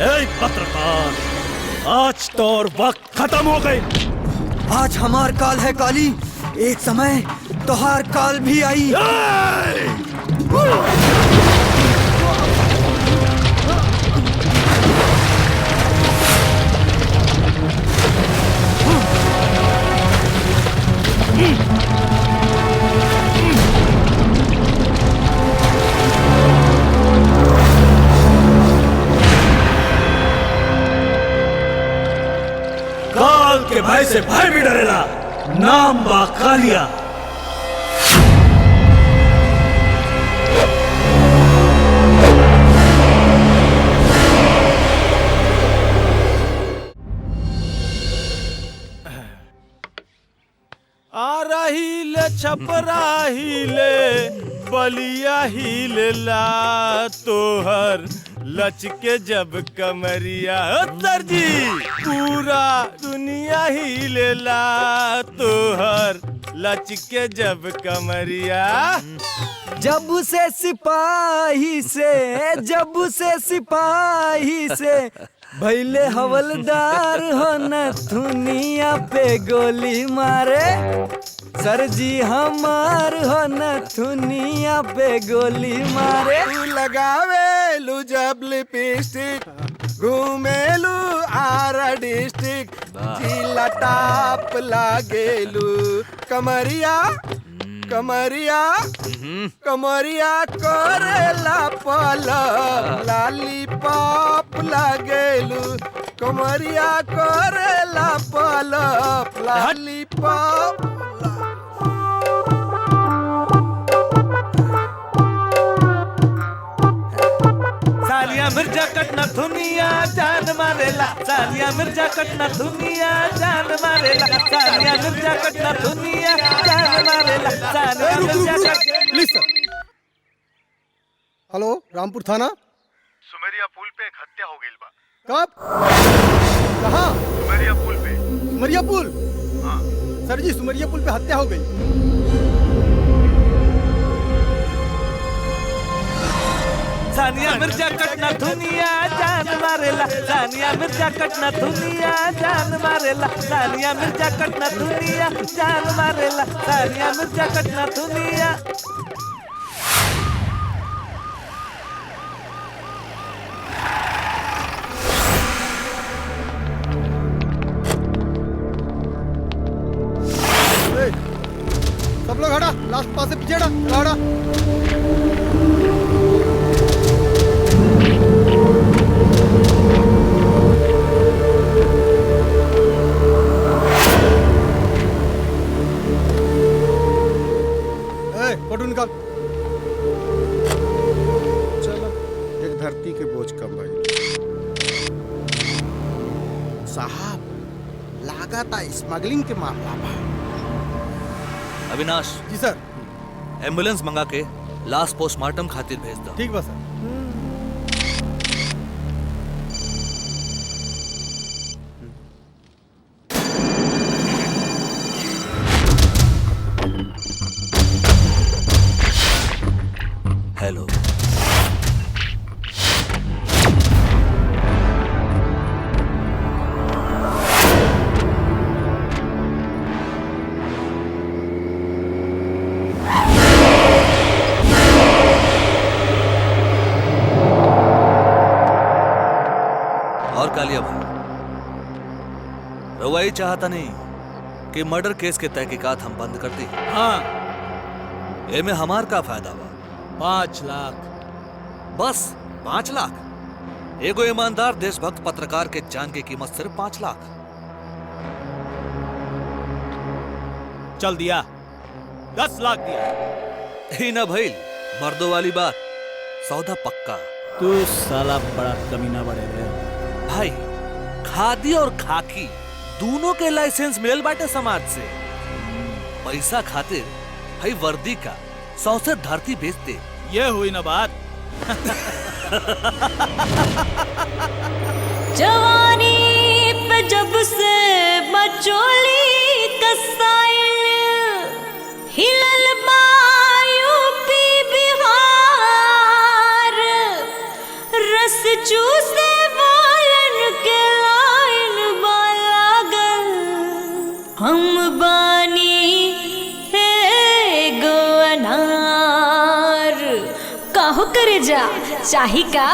ए पत्रकार, आज तो और वक्त खत्म हो गई। आज हमार काल है काली, एक समय तोहार काल भी आई। काल के भय से भय भी डरेला, नाम बा कालिया। आ रही ले छपरा ही ले बलिया ही ले ला तोहर लचके जब कमरिया दर्जी पूरा दुनिया ही ले ला तोहर लचके जब कमरिया। जब से सिपाही से भैले हवलदार हो न दुनिया पे गोली मारे। सर जी हमार हो न दुनिया पे गोली मारे। तू लगावेलू जब लिपस्टिक घूमेलू आरा डिस्ट्रिक्ट जिला टाप लागेलू। कमरिया करेला पलक लॉलीपॉप लागेलू। कमरिया करेला पलक लॉलीपॉप। सालिया मिर्जा कटना दुनिया जान मारेला। सालिया मिर्जा कटना दुनिया जान मारेला। सालिया मिर्जा कटना दुनिया जान मारेला। सालिया मिर्जा कटना। हेलो, रामपुर थाना। सुमेरिया पुल पे एक हत्या हो गई बा। कब? कहाँ? सुमेरिया पुल पे। सुमरिया पुल? हाँ। सर जी, सुमरिया पुल पे हत्या हो गई। सानिया मिर्जा कटना दुनिया जान मारेला। सानिया मिर्जा कटना दुनिया जान मारेला। सानिया मिर्जा कटना दुनिया जान मारेला। सानिया मिर्जा कटना दुनिया। सब लोग हटा, लास्ट पास से पीछे हटा। फोटो निकाल। चलो, एक धरती के बोझ कम भाई। साहब, लागता स्मगलिंग के मामला बा। अविनाश जी सर। एम्बुलेंस मंगा के लाश पोस्टमार्टम खातिर भेज दो। ठीक बा सर। हेलो, और कालिया भाई, रवाई चाहता नहीं कि मर्डर केस के तहकीकात हम बंद कर दी। हाँ, एमे हमार का फायदा बा? 5 लाख। बस 5 लाख? एगो ईमानदार देशभक्त पत्रकार के जान की कीमत सिर्फ 5 लाख। चल दिया, 10 लाख दिया। ही ना भइल, मर्दों वाली बात, सौदा पक्का। तू साला बड़ा कमीना बड़े रहे भाई। खादी और खाकी दोनों के लाइसेंस मिलल बाटे समाज से। पैसा खातिर भाई वर्दी का 100 से धरती बेचते। ये हुई ना बात। जवानी पे जब से बचोली कसाइल हिलल यूपी बिहार रस चूसे वालन के लाइन लागल हम बानी है गो अनार काहो करे जा चाही का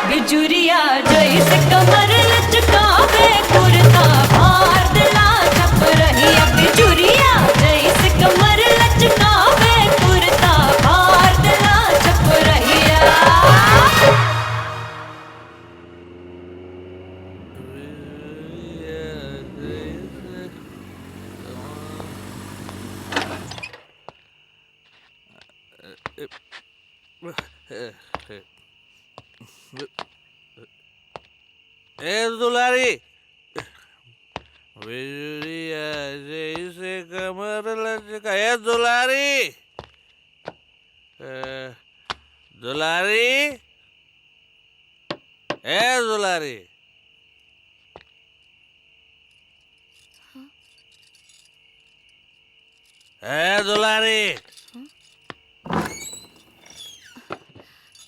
बिजुरिया जैसे कमर लचकावे कुर्ता फाड़ दिला छप रही बिजुरिया जैसे कमर लचकावे कुर्ता फाड़ दिला छप रहिया ए दुलारी बिजुरिया जैसे कमर लचका ए दुलारी दुलारी ए दुलारी ए दुलारी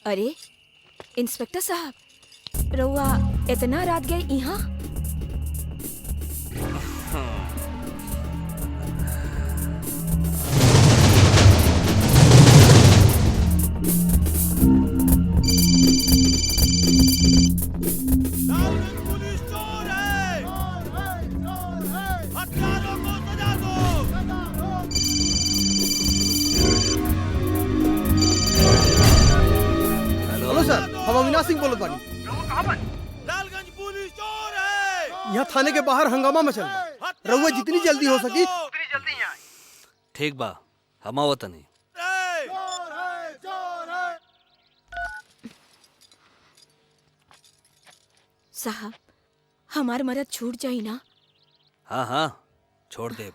अरे इंस्पेक्टर साहब रउआ इतना रात गए यहाँ हेलो सर, हम अविनाश सिंह बोलत बानी। यहाँ थाने के बाहर हंगामा मचल बा। रउआ जितनी जल्दी हो सकी उतनी जल्दी यहाँ आई। ठीक बा हम आवत नहीं। साहब हमार मदद छूट जाई ना? हाँ हाँ छोड़ दे।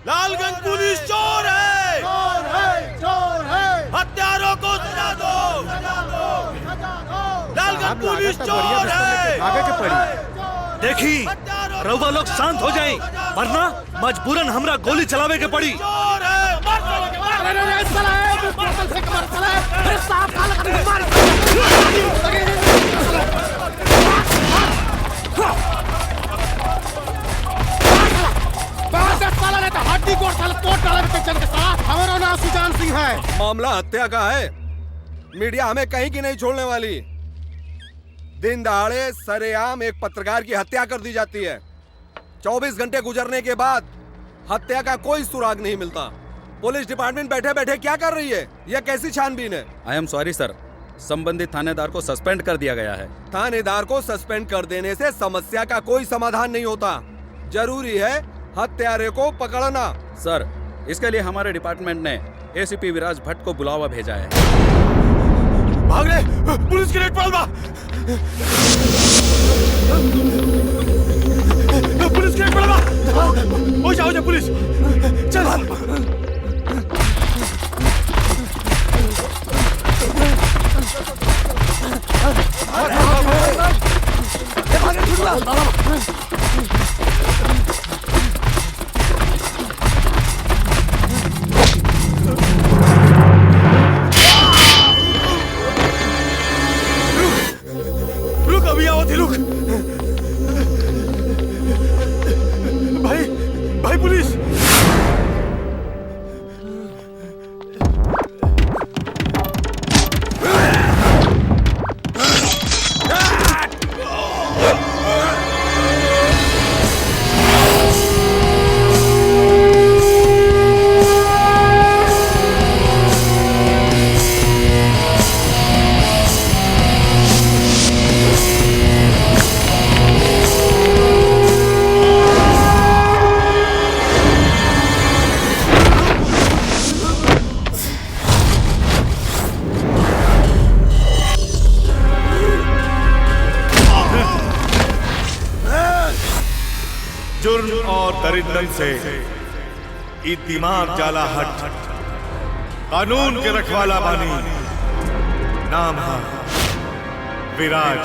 लालगंज पुलिस चोर है, चोर है, चोर है। हत्यारों को सजा दो, सजा दो, सजा दो। लालगंज पुलिस चोर है। आगे के पड़ी देखी रउआ लोग शांत हो जाएं, वरना मजबूरन हमरा गोली चलावे के पड़ी। हमारा नाम सुजान सिंह है। मामला हत्या का है। मीडिया हमें कहीं की नहीं छोड़ने वाली। दिन दहाड़े सरेआम एक पत्रकार की हत्या कर दी जाती है। 24 घंटे गुजरने के बाद हत्या का कोई सुराग नहीं मिलता। पुलिस डिपार्टमेंट बैठे बैठे क्या कर रही है? यह कैसी छानबीन है? आई एम सॉरी सर, संबंधित थानेदार को सस्पेंड कर दिया गया है। थानेदार को सस्पेंड कर देने से समस्या का कोई समाधान नहीं होता। जरूरी है हत्यारे को पकड़ना। सर इसके लिए हमारे डिपार्टमेंट ने एसीपी विराज भट्ट को बुलावा भेजा है। भाग ले, पुलिस की रेड पाल पुलिस की रेड पाल हो जाओ पुलिस चल। अभी आओ थे लोग। भाई भाई पुलिस जुर्म और दरिंदन से ई दिमाग जाला हट। कानून के रखवाला बानी, नाम है विराज।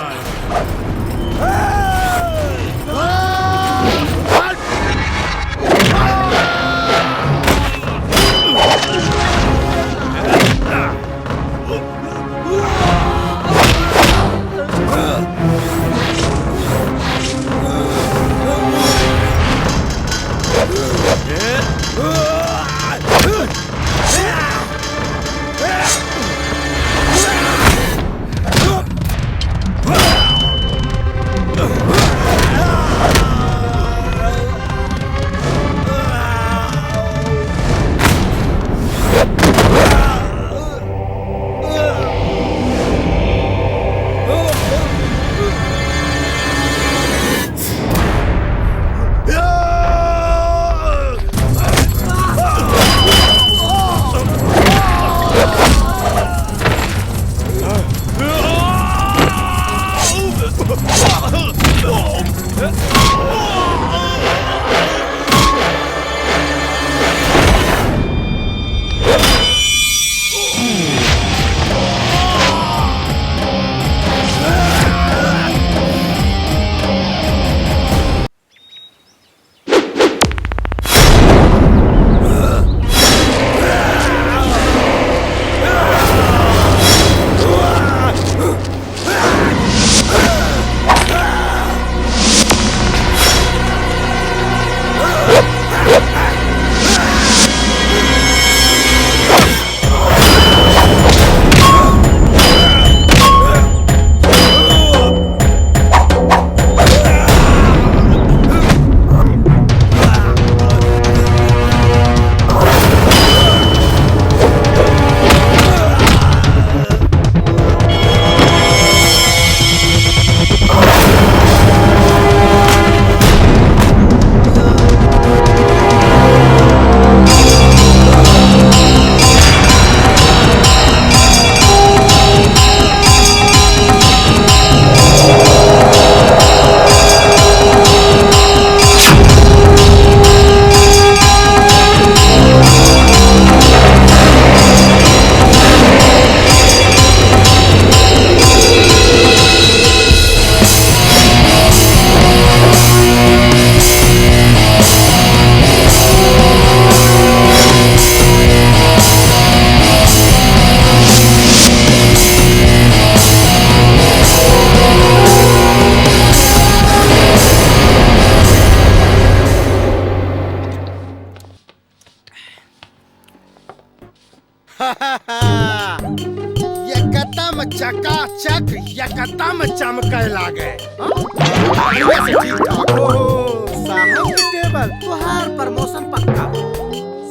एकदम चकाचक एकदम चमके लागे। बढ़िया से ठीक ठाक। ओहो साहब के टेबल तुहार प्रमोशन पक्का।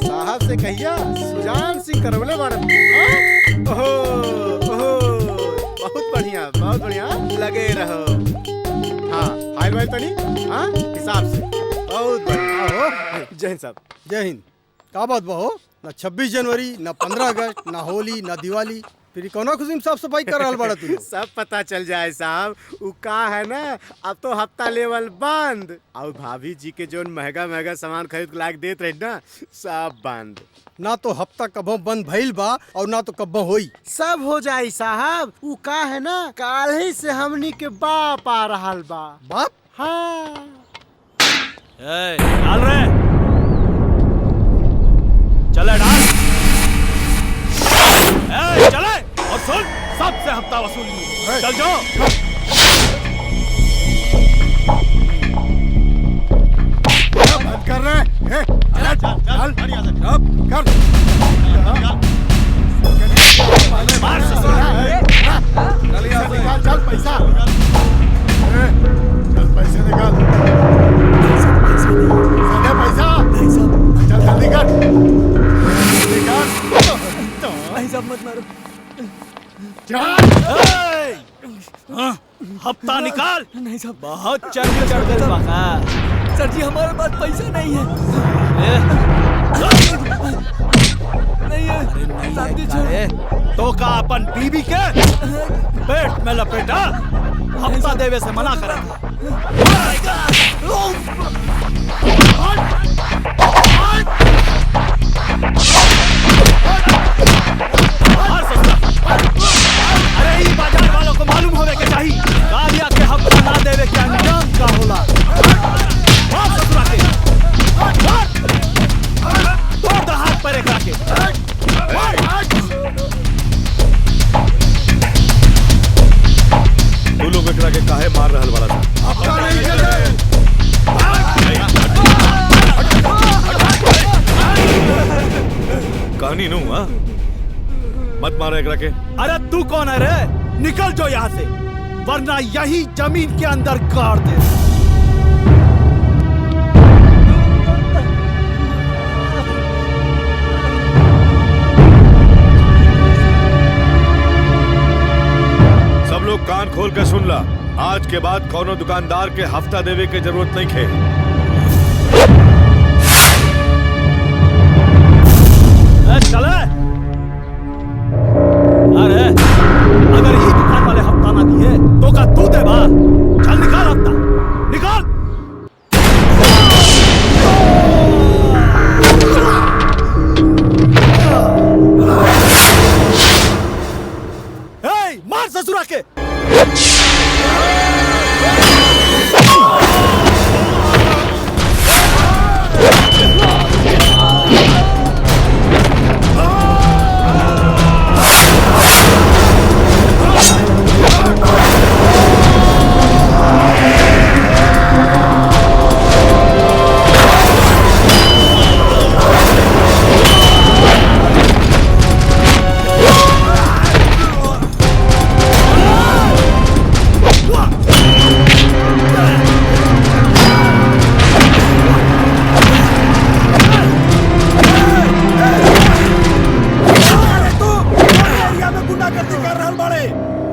साहब से कहिया सुजान सिंह करवले बाड़न। ओहो ओहो बहुत बढ़िया लगे रहो। हाँ फाइल वाइल तनी हाँ हिसाब से बहुत बढ़िया। जय हिंद साहब। जय हिंद। का बात बा हो? ना 26 जनवरी ना 15 अगस्त ना होली ना दिवाली, फिर कौना खुशी में साफ सफाई कर रहल बाड़ा तू? सब पता चल जाए साहब। उ का है ना, अब तो हफ्ता लेवल बंद। और भाभी जी के जो महंगा महंगा सामान खरीद लाके देत रहे ना, सब बंद। ना तो हफ्ता कबो बंद भइल बा और ना तो कबो होई। सब हो जाए साहब। उ का है ना, काल ही से हमनी के बाप आ रहल बा। बाप? हाँ। डाल रहे चले डाल। चले और सुन, सबसे हफ्ता वसूल। चल जाओ। बंद कर रहे हैं। चल कर। चल पैसा। चल पैसे निकाल। पैसा चल जल्दी कर। साहब मत मारो। हफ्ता निकाल। नहीं साहब बहुत चढ़ गए बाका। सर जी हमारे पास पैसा नहीं है। नहीं है साहब जी छोड़। तो का अपन बीबी के पेट में लपेटा हफ्ता देवे से मना करा। अरे ये बाजार वालों को मालूम होवे के चाहिए गालिया के हफ्ता ना देवे के अंजाम का होला। मार ससुरा के तोड़ दो हाथ पर एक राके। तू लोग एकरा के काहे मार रहल वाला था? कहानी नू हाँ? मत मारो एकरा के। अरे तू कौन है रे? निकल जो यहाँ से, वरना यही जमीन के अंदर गाड़ दे। सब लोग कान खोल के सुन ला। आज के बाद कोनो दुकानदार के हफ्ता देवे के जरूरत नहीं है। चले। अरे अगर ये दुकान वाले हफ्ता ना दिए तो का तू दे बा। चल निकाल हफ्ता निकाल। मार ससुरा के।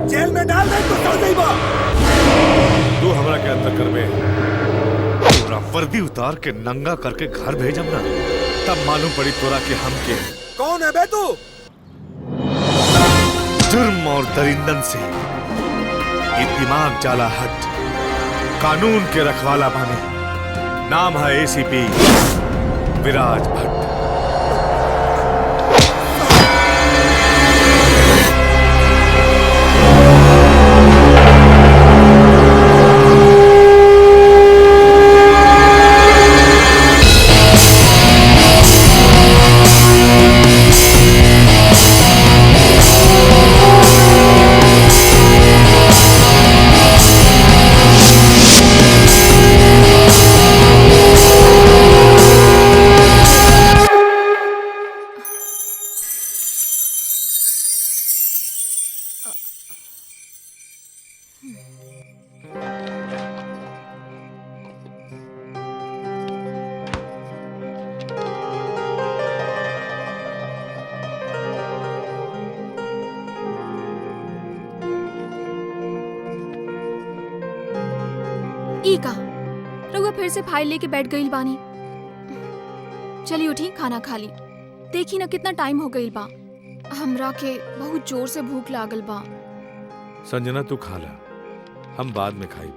जेल में डाल दे तो चल जाइबा। तू हमरा के अंदर करबे, तोरा वर्दी उतार के नंगा करके घर भेजम ना, तब मालूम पड़ी तोरा के हम के। कौन है बे तू? जुर्म और दरिंदन से ये दिमाग जाला हट, कानून के रखवाला बने। नाम है एसीपी विराज भट्ट। ई का रउआ फिर से फाइल लेके बैठ गईल बानी। चली उठी, खाना खा ली। देखी ना कितना टाइम हो गईल बा। हमरा के बहुत जोर से भूख लागल बा। संजना तू खा ला, हम बाद में खाई।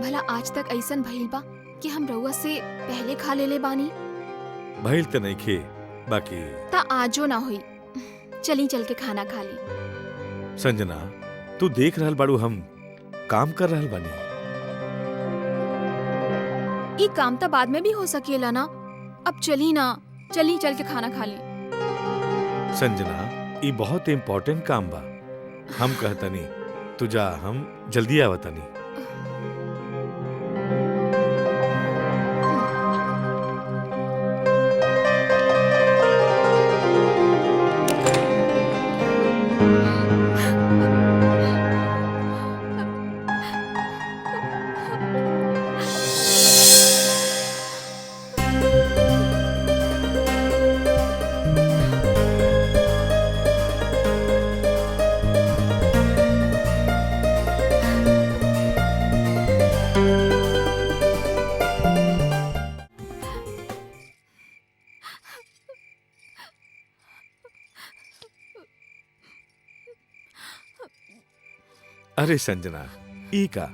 भला आज तक ऐसन भइल बा कि हम रउआ से पहले खा लेले बानी? भइल त नहीं खे, बाकी ता आजो ना हुई। चली चल के खाना खा ली। संजना तू देख रहल बाड़ू हम काम कर रहल बानी। ई काम तो बाद में भी हो सकेला ना। अब चली ना, चली चल के खाना खा ली। संजना ई बहुत इम्पोर्टेंट काम बा, हम कहतनी तू जा, हम जल्दी आवतनी। अरे संजना ई का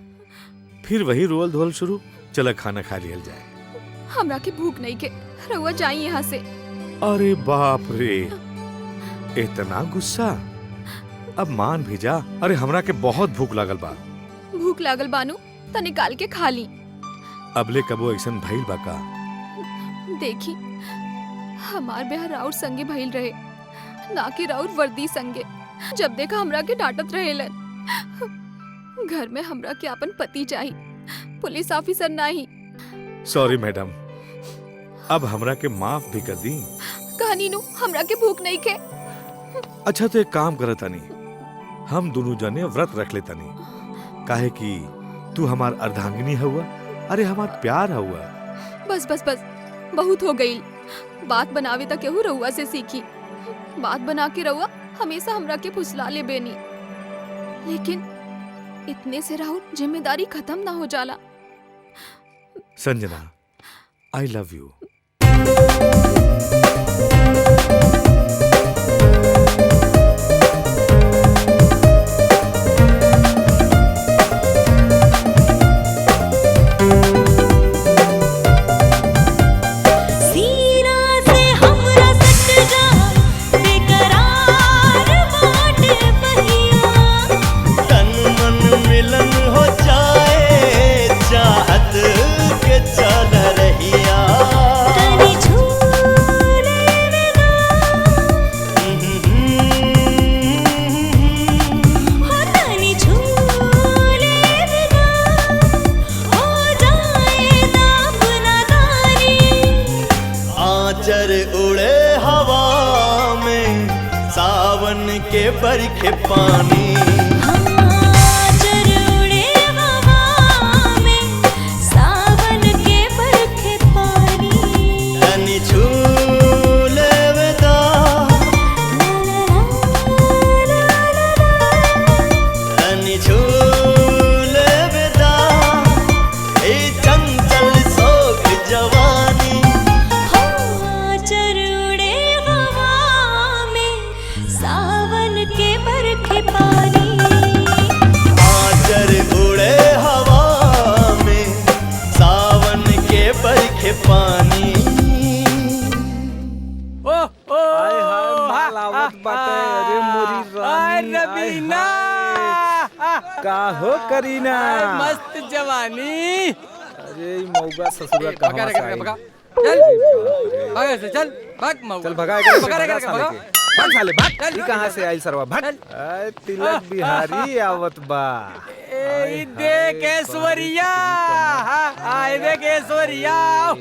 फिर वही रोल धोल शुरू। चला खाना खा लियल जाए। हमरा के भूख नहीं के, रउआ जाई यहाँ से। अरे बाप रे, इतना गुस्सा? अब मान भी जा। अरे हमरा के बहुत भूख लागल बा। भूख लागल बानू त निकाल के खा ली। अबले कबो ऐसन भइल बा का? देखी हमार ब्याह राउर संगे भइल रहे, ना कि राउर वर्दी संगे। जब देखा हमरा के डांटत रहेलन। घर में हमरा के अपन पति चाहिए, पुलिस ऑफिसर नहीं। सॉरी मैडम, अब हमरा के माफ भी कर दी। कहानी नु हमरा के भूख नहीं के। अच्छा तो एक काम करत तानी, हम दोनों जने व्रत रख ले तानी। काहे कि तू हमार अर्धांगिनी हुआ, अरे हमार प्यार हुआ। बस बस बस, बहुत हो गई। बात बनावे तक केहू रउआ से सीखी। बात बना के रउआ हमेशा हमरा के फुसला ले बेनी, लेकिन इतने से राहुल जिम्मेदारी खत्म ना हो जाला। Sanjana, I love you. के बरखे पानी सावन के बरखे पानी तनी झूले वेदा तनी झूले वेदा ए चंचल सोख जवानी चरूड़े हवा में सावन के बरखे पानी आचर उड़े हवा में सावन के बरखे पानी। अरे मोरी रबीना, का हो करीना? मस्त जवानी। अरे मौगा ससुरा कहाँ से आई? चल भाग ऐसे, चल भाग मौगा। चल भगा भाग साले भाग। ई कहाँ से आई सरवा? भाग। आय तिलक बिहारी आवत बा। ए देख ऐश्वर्या, आए देख ऐश्वर्या। ओ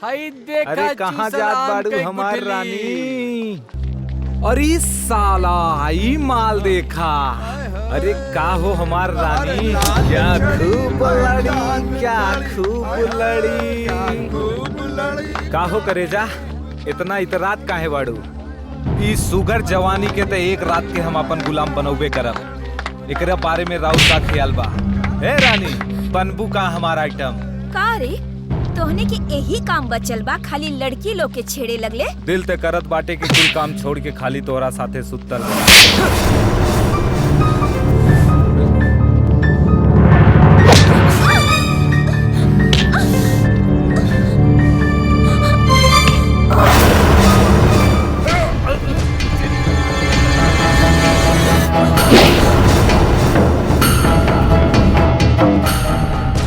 हाय देख। अरे कहाँ जात बाड़ू हमार रानी? अरे साला आई माल देखा। अरे का हो हमार रानी, क्या खूब लड़ी, क्या खूब लड़ी। का हो करेजा, इतना इतरात काहे बाड़ू? ई सुगर जवानी के तो एक रात के हम अपन गुलाम बनौबे करब। एकरा बारे में राउत का ख्याल बा? ए रानी, बनबू का हमारा आइटम। का रे तोहने के यही काम बचल बा, खाली लड़की लोग के छेड़े लगले। दिल ते करत बाटे के कुल काम छोड़ के खाली तोरा साथे सुतल बा।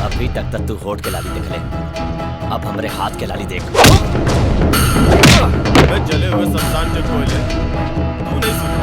अभी तक तू होठ के लाली देख ले, अब हमरे हाथ के लाली देख। जले हुए शमशान के कोयले तू नहीं सुन।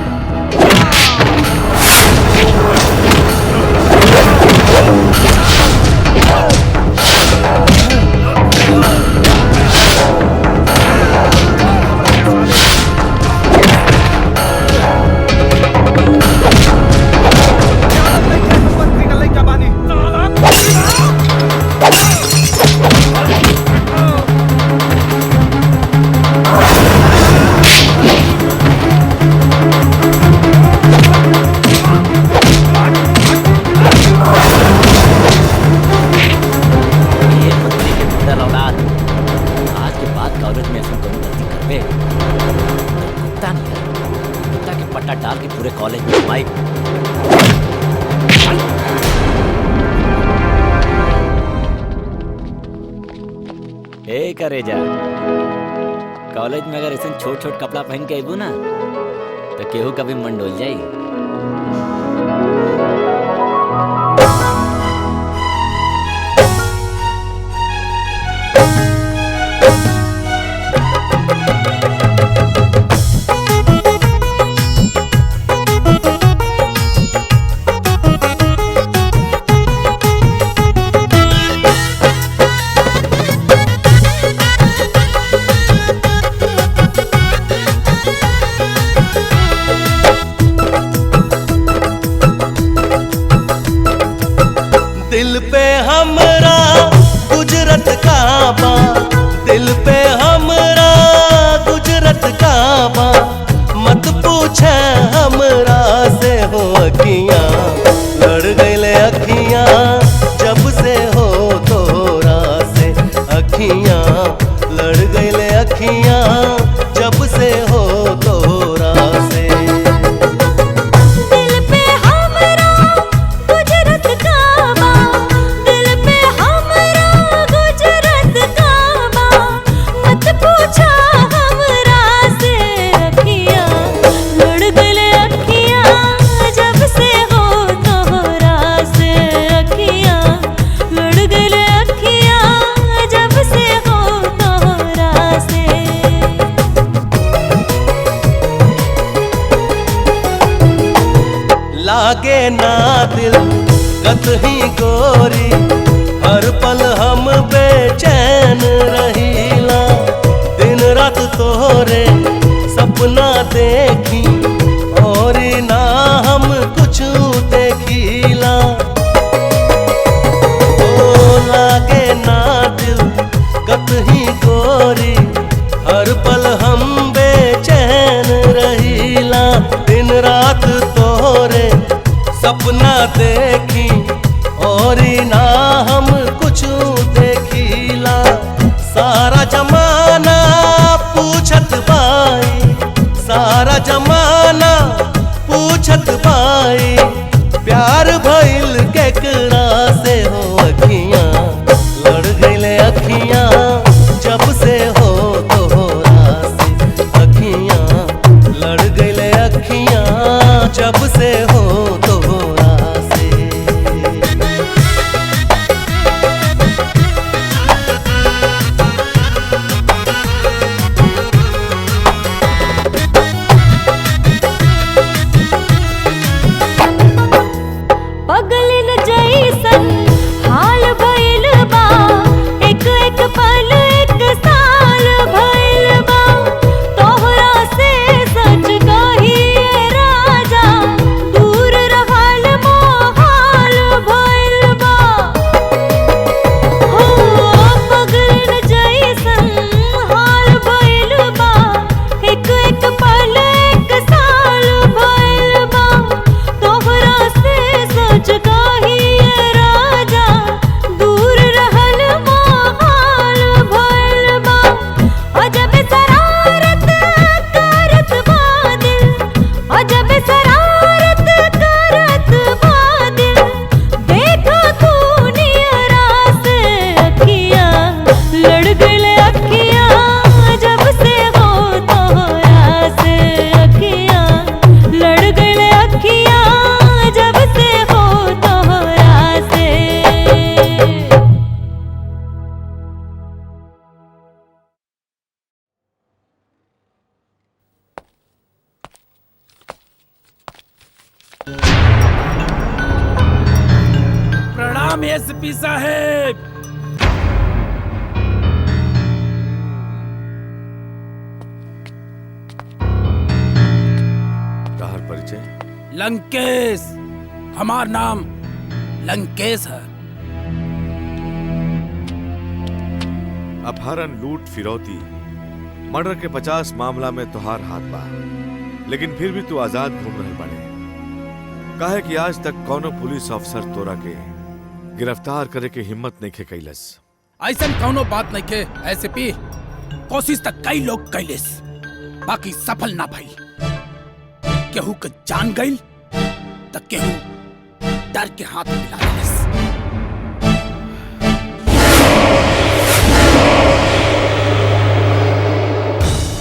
डाल के पूरे कॉलेज में माइक। ए करे जा, कॉलेज में अगर ऐसे छोट छोट कपड़ा पहन के आबू ना तो केहू कभी मन डोल जाई। दिल पे हमरा गुजरत का बा, दिल पे हमरा गुजरत का बा, मत पूछे हमरा से हो अखियां लड़ गईले अखियां जब से हो तोरा से, अखियां लड़ गईले अखियां जब से हो तोरा से। लागे ना दिल कतही गोरी, हर पल हम बेचैन रहीला, दिन रात तोरे सपना देखी और ना हम कुछ देखीला। ओ लागे ना दिल कतही गोरी, हर पल हम बेचैन रहीला, दिन रात तोरे सपना देखी और ना हम कुछ देखीला। सारा जमाना पूछत बाई, सारा जमाना पूछत बाई, प्यार भइल केकरा से हो अखियां लड़ गईले अखियां जब से हो तोरा से, अखियां लड़ गईले अखियां जब से हो तोरा से। प्रणाम एसपी साहेब। ताहर परिचय? लंकेश, हमार नाम लंकेश है। अपहरण, लूट, फिरौती, मर्डर के 50 मामला में तुहार हाथ बा, लेकिन फिर भी तू आजाद घूम रहे बड़े। काहे कि आज तक कौनो पुलिस अफसर तोरा के गिरफ्तार करे के हिम्मत नहीं खे कैलस। ऐसा कौनो बात नहीं के एसपी, कोशिश तक कई लोग कैलेस, बाकी सफल ना भइल। केहू के जान गइल त केहू डर के हाथ मिला लेस।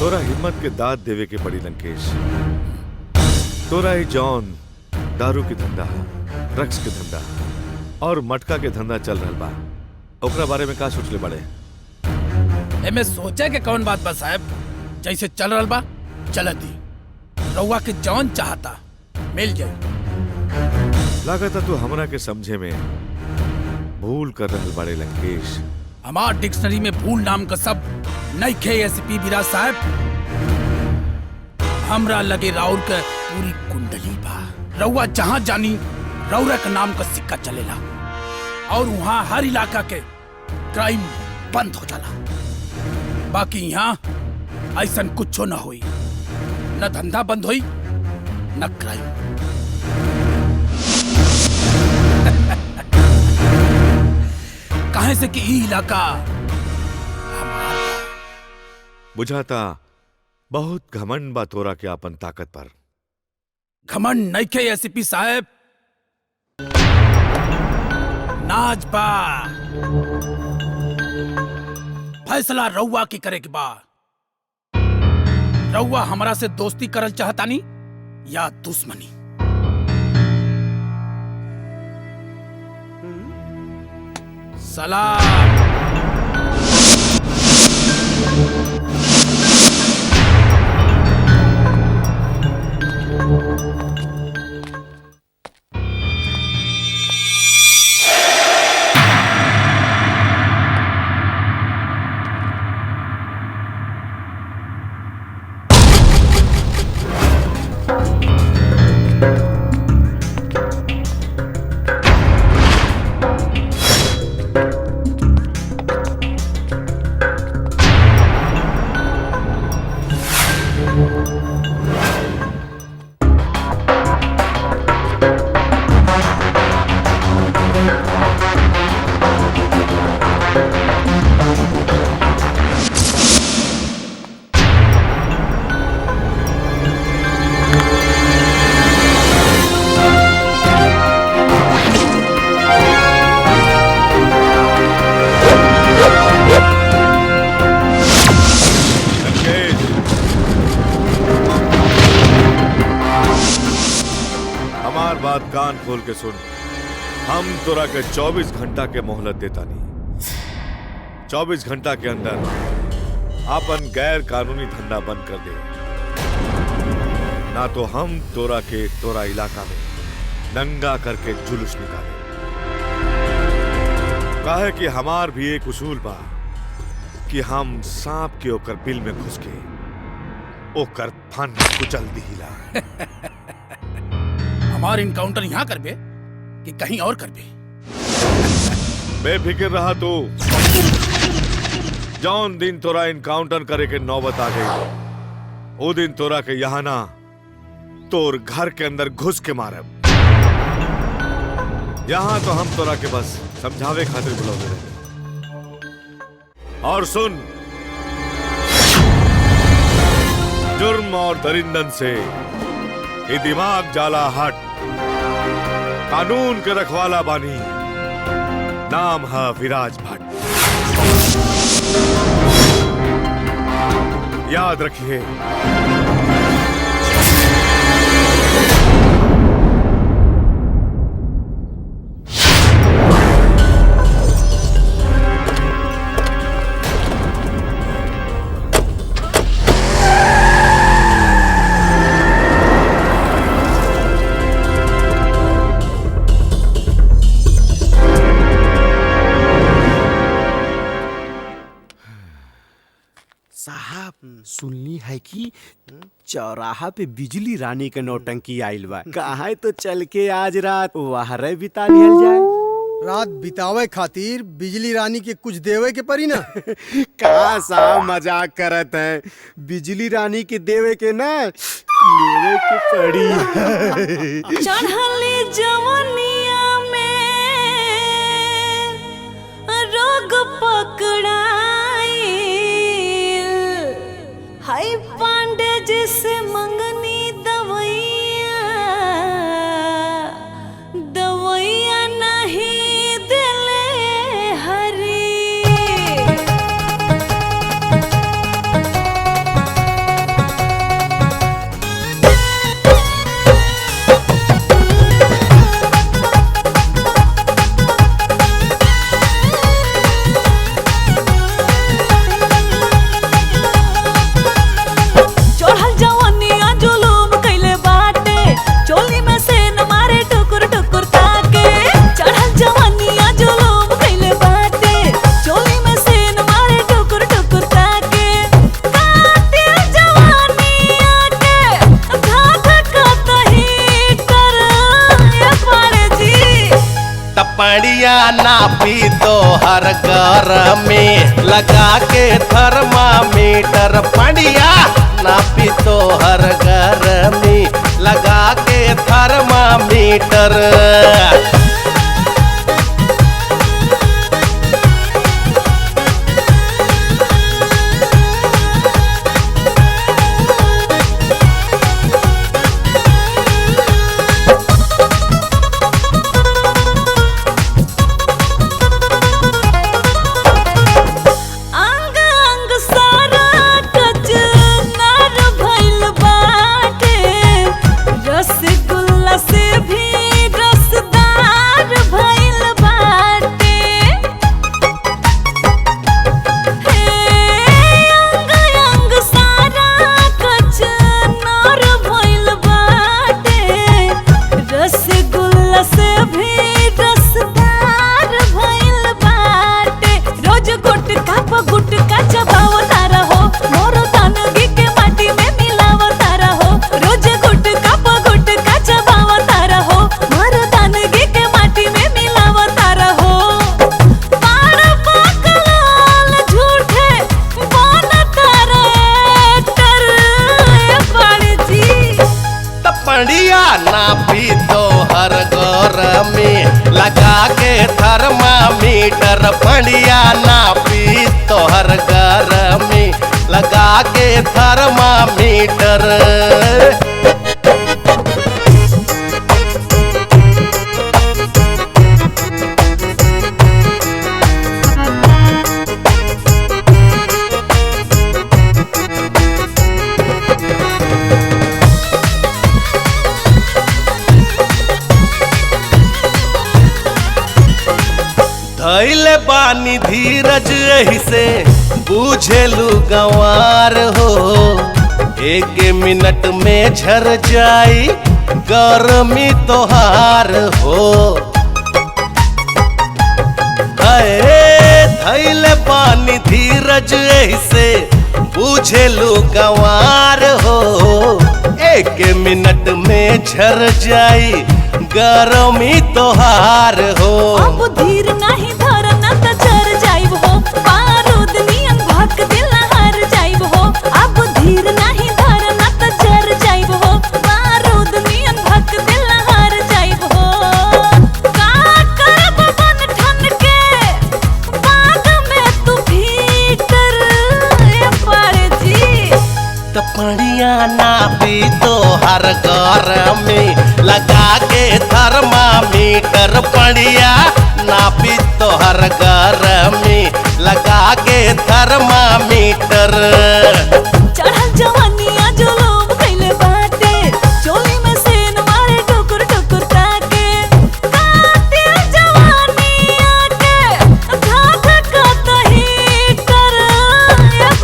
तोरा हिम्मत के दाद देवे के पड़ी लंकेश। तोरा ही जॉन दारू के धंधा, ड्रग्स के धंधा और मटका के धंधा चल रहा बा, ओकरा बारे में का सोचले बड़े? एमे सोचे के कौन बात बा साहब, जैसे चल रहा बा चलत दी। रउआ के जौन चाहता मिल जाए। लागत तू हमरा के समझे में भूल कर रहल बड़े लंकेश। हमार डिक्शनरी में भूल नाम का शब्द नहीं खे एसपी विराज साहब। हमरा लगे राउर के पूरी कुंडली बा। रउआ जहां जानी रउरा का नाम का सिक्का चलेला और वहां हर इलाका के क्राइम बंद हो जाला। बाकी यहाँ ऐसा कुछ न होई, न धंधा बंद होई न क्राइम। कहे से कि ई इलाका बुझाता बहुत घमंड बा तोरा के अपन ताकत पर। घमंड नहीं खे एसपी साहब, नाज बा। फैसला रउआ की करे के बा। रउआ हमरा से दोस्ती करल चाहतानी या दुश्मनी? सलाम। कान खोल के सुन, हम तोरा के 24 घंटा के मोहलत देता नहीं। 24 घंटा के अंदर अपन गैर कानूनी धंधा बंद कर दे, ना तो हम तोरा के तोरा इलाका में नंगा करके जुलूस निकाले। काहे कि हमार भी एक उसूल बा कि हम सांप के ओकर बिल में घुस के ओकर फन कुचल दिहिला। हमार इनकाउंटर यहाँ करबे कि कहीं और करबे? बेफिक्र रहा तू। जौन दिन तोरा इनकाउंटर करे के नौबत आ गई, वो दिन तोरा के यहाँ ना तोर घर के अंदर घुस के मारब। यहाँ तो हम तोरा के बस समझावे खातिर बुलावे रहे। और सुन, जुर्म और दरिंदन से ये दिमाग जाला हट। कानून के रखवाला बानी, नाम है विराज भट्ट। याद रखिए। साहब सुनली है कि चौराहा पे बिजली रानी के नौटंकी आइल बा। कहा तो चल के आज रात वहाँ बिता लिहल जाए। रात बितावे खातिर बिजली रानी के कुछ देवे के परी ना। का साहब मजाक करत है। बिजली रानी के देवे के ना लेवे के पड़ी। चढ़ले जवनिया में रोग पकड़ाई हाय पांडे जिसे मंगनी दवैया दवैया नहीं दिले हरी। पड़िया नापी तो हर घर में लगा के थर्मामीटर। पड़िया नापी तो हर घर में लगा के थर्मामीटर। नापी तो हर घर में लगा के थर्मामीटर। पड़िया नापी तो हर घर में लगा के थर्मामीटर। धैले बानी धीरज यही से बूझेलू गंवार हो। एक मिनट में झर जाई गर्मी तोहार हो। धैले बानी धीरज यही से बूझेलू गंवार हो। एक मिनट में झर जाई गरमी तोहार हो। अब धीर नहीं धरना त चर जाइब हो। बारूद नियन भक दिल हार जाइब हो। अब धीर नहीं धरना त चर जाइब हो। बारूद नियन भक दिल हार जाइब हो। का करब बन ठन के बाग में तू भीतर पारे जी। त पड़िया नापी तो हर घर में लगा के थर्मामीटर। पड़िया नापी तो हर घर में लगा के थर्मामीटर। चढ़ल जवानिया जुलूम कइले बाटे चोली में सेन मारे टुकुर टुकुर ताके। कातिल जवानिया के धाक कतही कर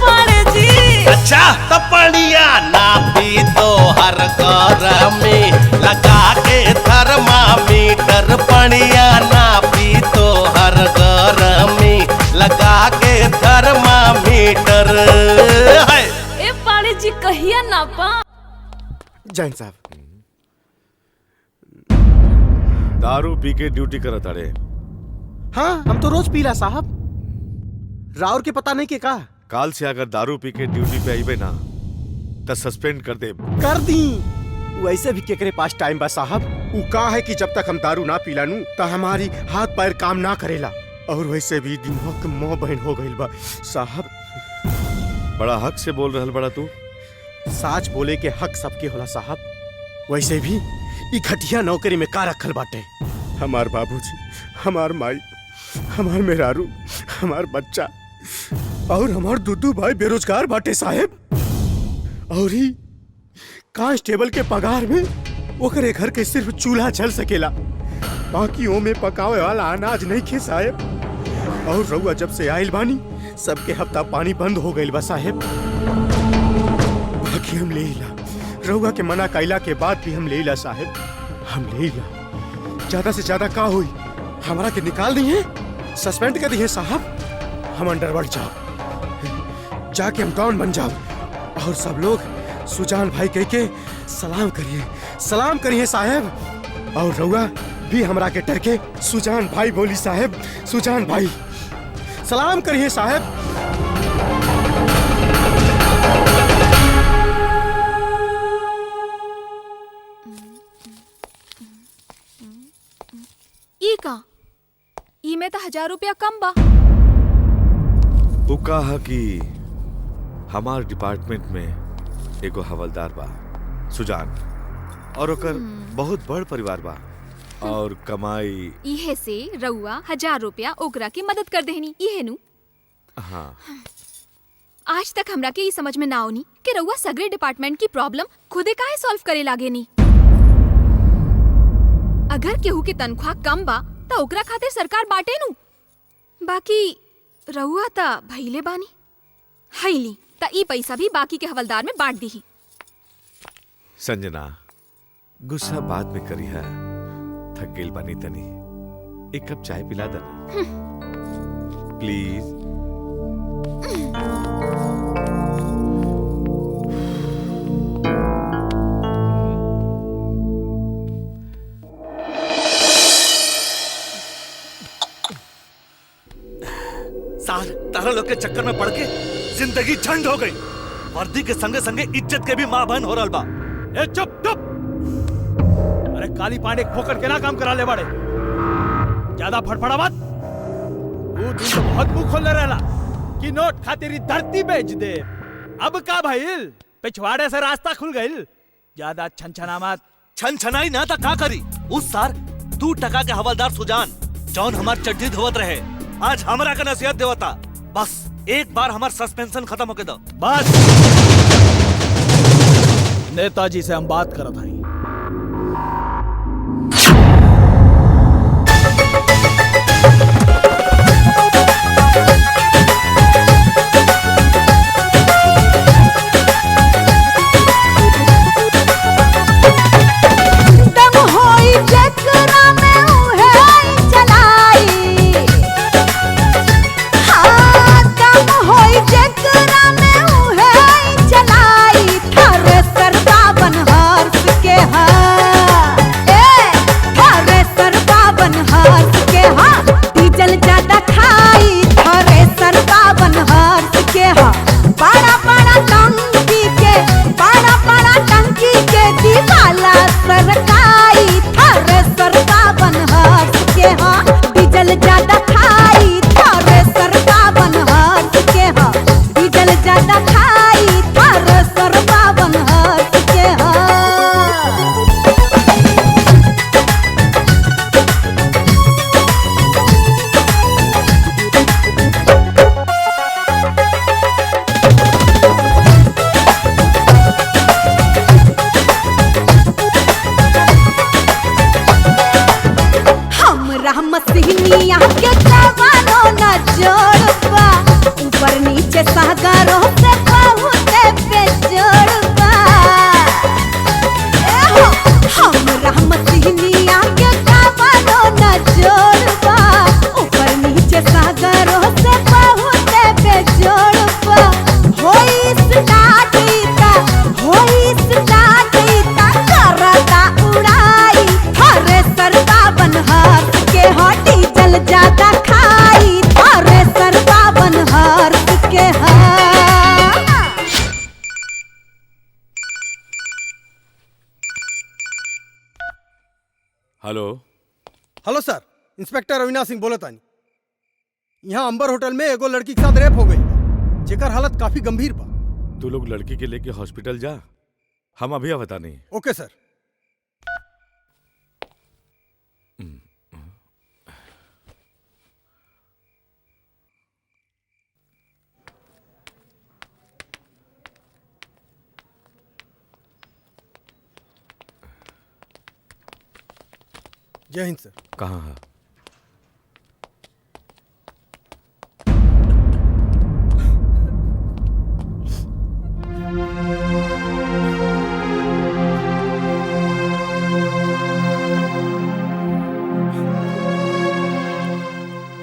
पारे जी। अच्छा त पड़िया नापी तो हर घर में लगा के थर्मामीटर। पड़िया नापी तो हर घर में लगा के थर्मामीटर। है। ए पाड़े जी कहिया ना पा। जैन साहब दारू पी के ड्यूटी करत अड़े। हाँ हम तो रोज पीला साहब। राउर के पता नहीं के का। काल से अगर दारू पी के ड्यूटी पे आईबे ना तो सस्पेंड कर दे। कर दी। वैसे भी केकरे पास टाइम बा साहब। उ का है कि जब तक हम दारू ना पीलानू तो हमारी हाथ पैर काम ना करेला। और वैसे भी दिनों के मोह बहन हो गइल बा साहब। बड़ा हक से बोल रहल बड़ा तू। साच बोले के हक सबके होला साहब। वैसे भी ई घटिया नौकरी में का रखल बाटे। हमार बाबूजी, हमार माई, हमार मेहरारू, हमार बच्चा और हमार दुदू भाई बेरोजगार बाटे साहेब। और ही कांस्टेबल के पगार में ओकरे घर के सिर्फ चूल्हा चल सकेला, बाकी ओ में पकावे वाला अनाज नहीं खे साहेब। और रउआ जब से आइल बानी सबके हफ्ता पानी बंद हो गइल बा साहेब। बाकी हम लेला रउआ के मना कैला के बाद भी हम लेला साहेब। हम लेला ज्यादा से ज्यादा का हुई हमारा के निकाल दी है, सस्पेंड कर दी है साहब। हम अंडरवर्ल्ड जाओ जाके हम डॉन बन जाओ और सब लोग सुजान भाई कह के सलाम करिए साहेब। और रउआ भी हमरा के डर के सुजान भाई बोली साहेब। सुजान भाई सलाम करिए साहेब। ई का ई में तो 1000 रुपया कम बा। वो कहा कि हमार डिपार्टमेंट में एगो हवलदार बा सुजान, और ओकर बहुत बड़ परिवार बा और कमाई इहे से रउआ 1000 रुपया ओकरा की मदद कर देहनी। इहे नु। हाँ आज तक हमरा के ई समझ में ना आउनी कि रउआ सगरे डिपार्टमेंट की प्रॉब्लम खुदे काहे सॉल्व करे लागे नी। अगर केहू की तनख्वाह कम बा तो ओकरा खातिर सरकार बाटे नु। बाकी रउआ ता भइले बानी हईली ता ई पैसा भी बाकी के हवलदार में बांट दी। संजना गुस्सा बाद में करी है, थक गेल बानी तनी। एक कप चाय पिला देना प्लीज। साल तारा लोग के चक्कर में पड़ के जिंदगी झंड हो गई। वर्दी के संगे संगे इज्जत के भी मां बहन हो रहा बा। ए चुप चुप। अरे काली पांडे खोकर के ना काम करा ले बड़े, ज्यादा फड़फड़ा मत। वो दिन तो बहुत मुंह खोल रहला कि नोट खातिर धरती बेच दे। अब का भइल? पिछवाड़े से रास्ता खुल गइल। ज्यादा छनछना मत। छनछनाई ना था का करी। उस सार 2 टका के हवलदार सुजान जौन हमार चड्डी धोवत रहे आज हमरा का नसीहत देवता। बस एक बार हमार सस्पेंशन खत्म होके दो बस। नेताजी से हम बात करत हई। हेलो हेलो सर, इंस्पेक्टर अविनाश सिंह बोलत आनी। यहाँ अंबर होटल में एगो लड़की के साथ रेप हो गई, जेकर हालत काफी गंभीर बा। तू लोग लड़की के लेके हॉस्पिटल जा, हम अभी बता नहीं। ओके सर। जय हिंद सर। कहाँ है?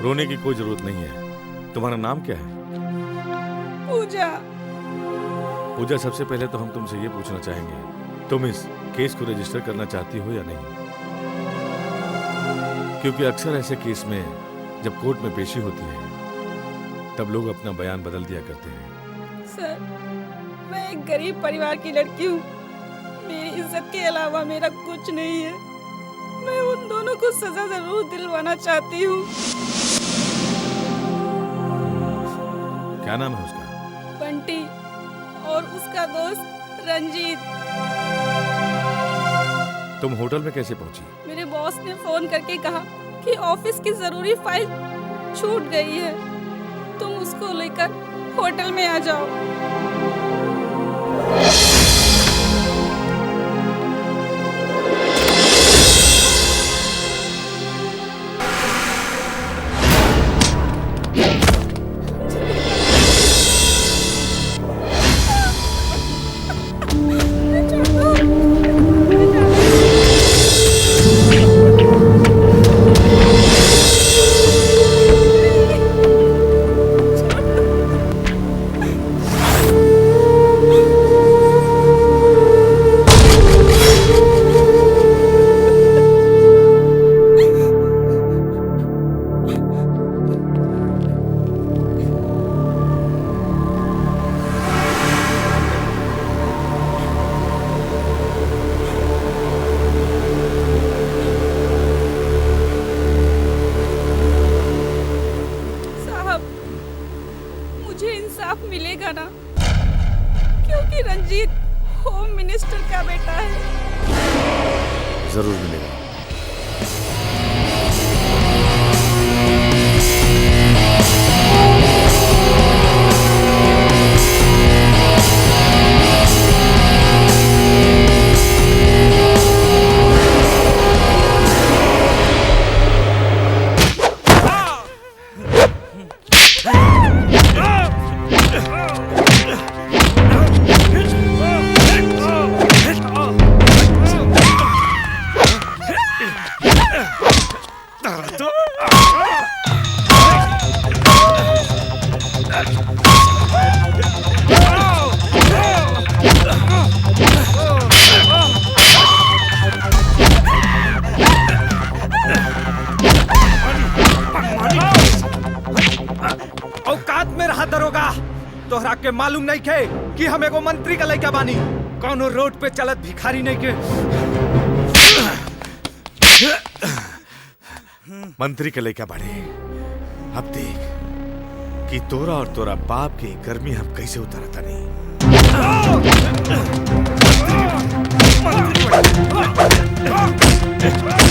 रोने की कोई जरूरत नहीं है। तुम्हारा नाम क्या है? पूजा। पूजा, सबसे पहले तो हम तुमसे ये पूछना चाहेंगे, तुम इस केस को रजिस्टर करना चाहती हो या नहीं? क्योंकि अक्सर ऐसे केस में जब कोर्ट में पेशी होती है तब लोग अपना बयान बदल दिया करते हैं। सर, मैं एक गरीब परिवार की लड़की हूँ। मेरी इज्जत के अलावा मेरा कुछ नहीं है। मैं उन दोनों को सजा जरूर दिलवाना चाहती हूँ। क्या नाम है उसका? बंटी और उसका दोस्त रंजीत। तुम होटल में कैसे पहुंची? मेरे बॉस ने फोन करके कहा कि ऑफिस की जरूरी फाइल छूट गई है, तुम उसको लेकर होटल में आ जाओ। मिलेगा ना, क्योंकि रंजीत होम मिनिस्टर का बेटा है। जरूर मिलेगा। औकात में रहा दरोगा, तोहरा के मालूम नहीं खे कि हम एगो मंत्री का लड़का बानी, कौनो रोड पे चलत भिखारी नहीं के। मंत्री के लड़का बाड़े, अब देख कि तोरा और तोरा बाप की गर्मी हम कैसे उतारता नहीं। मंत्री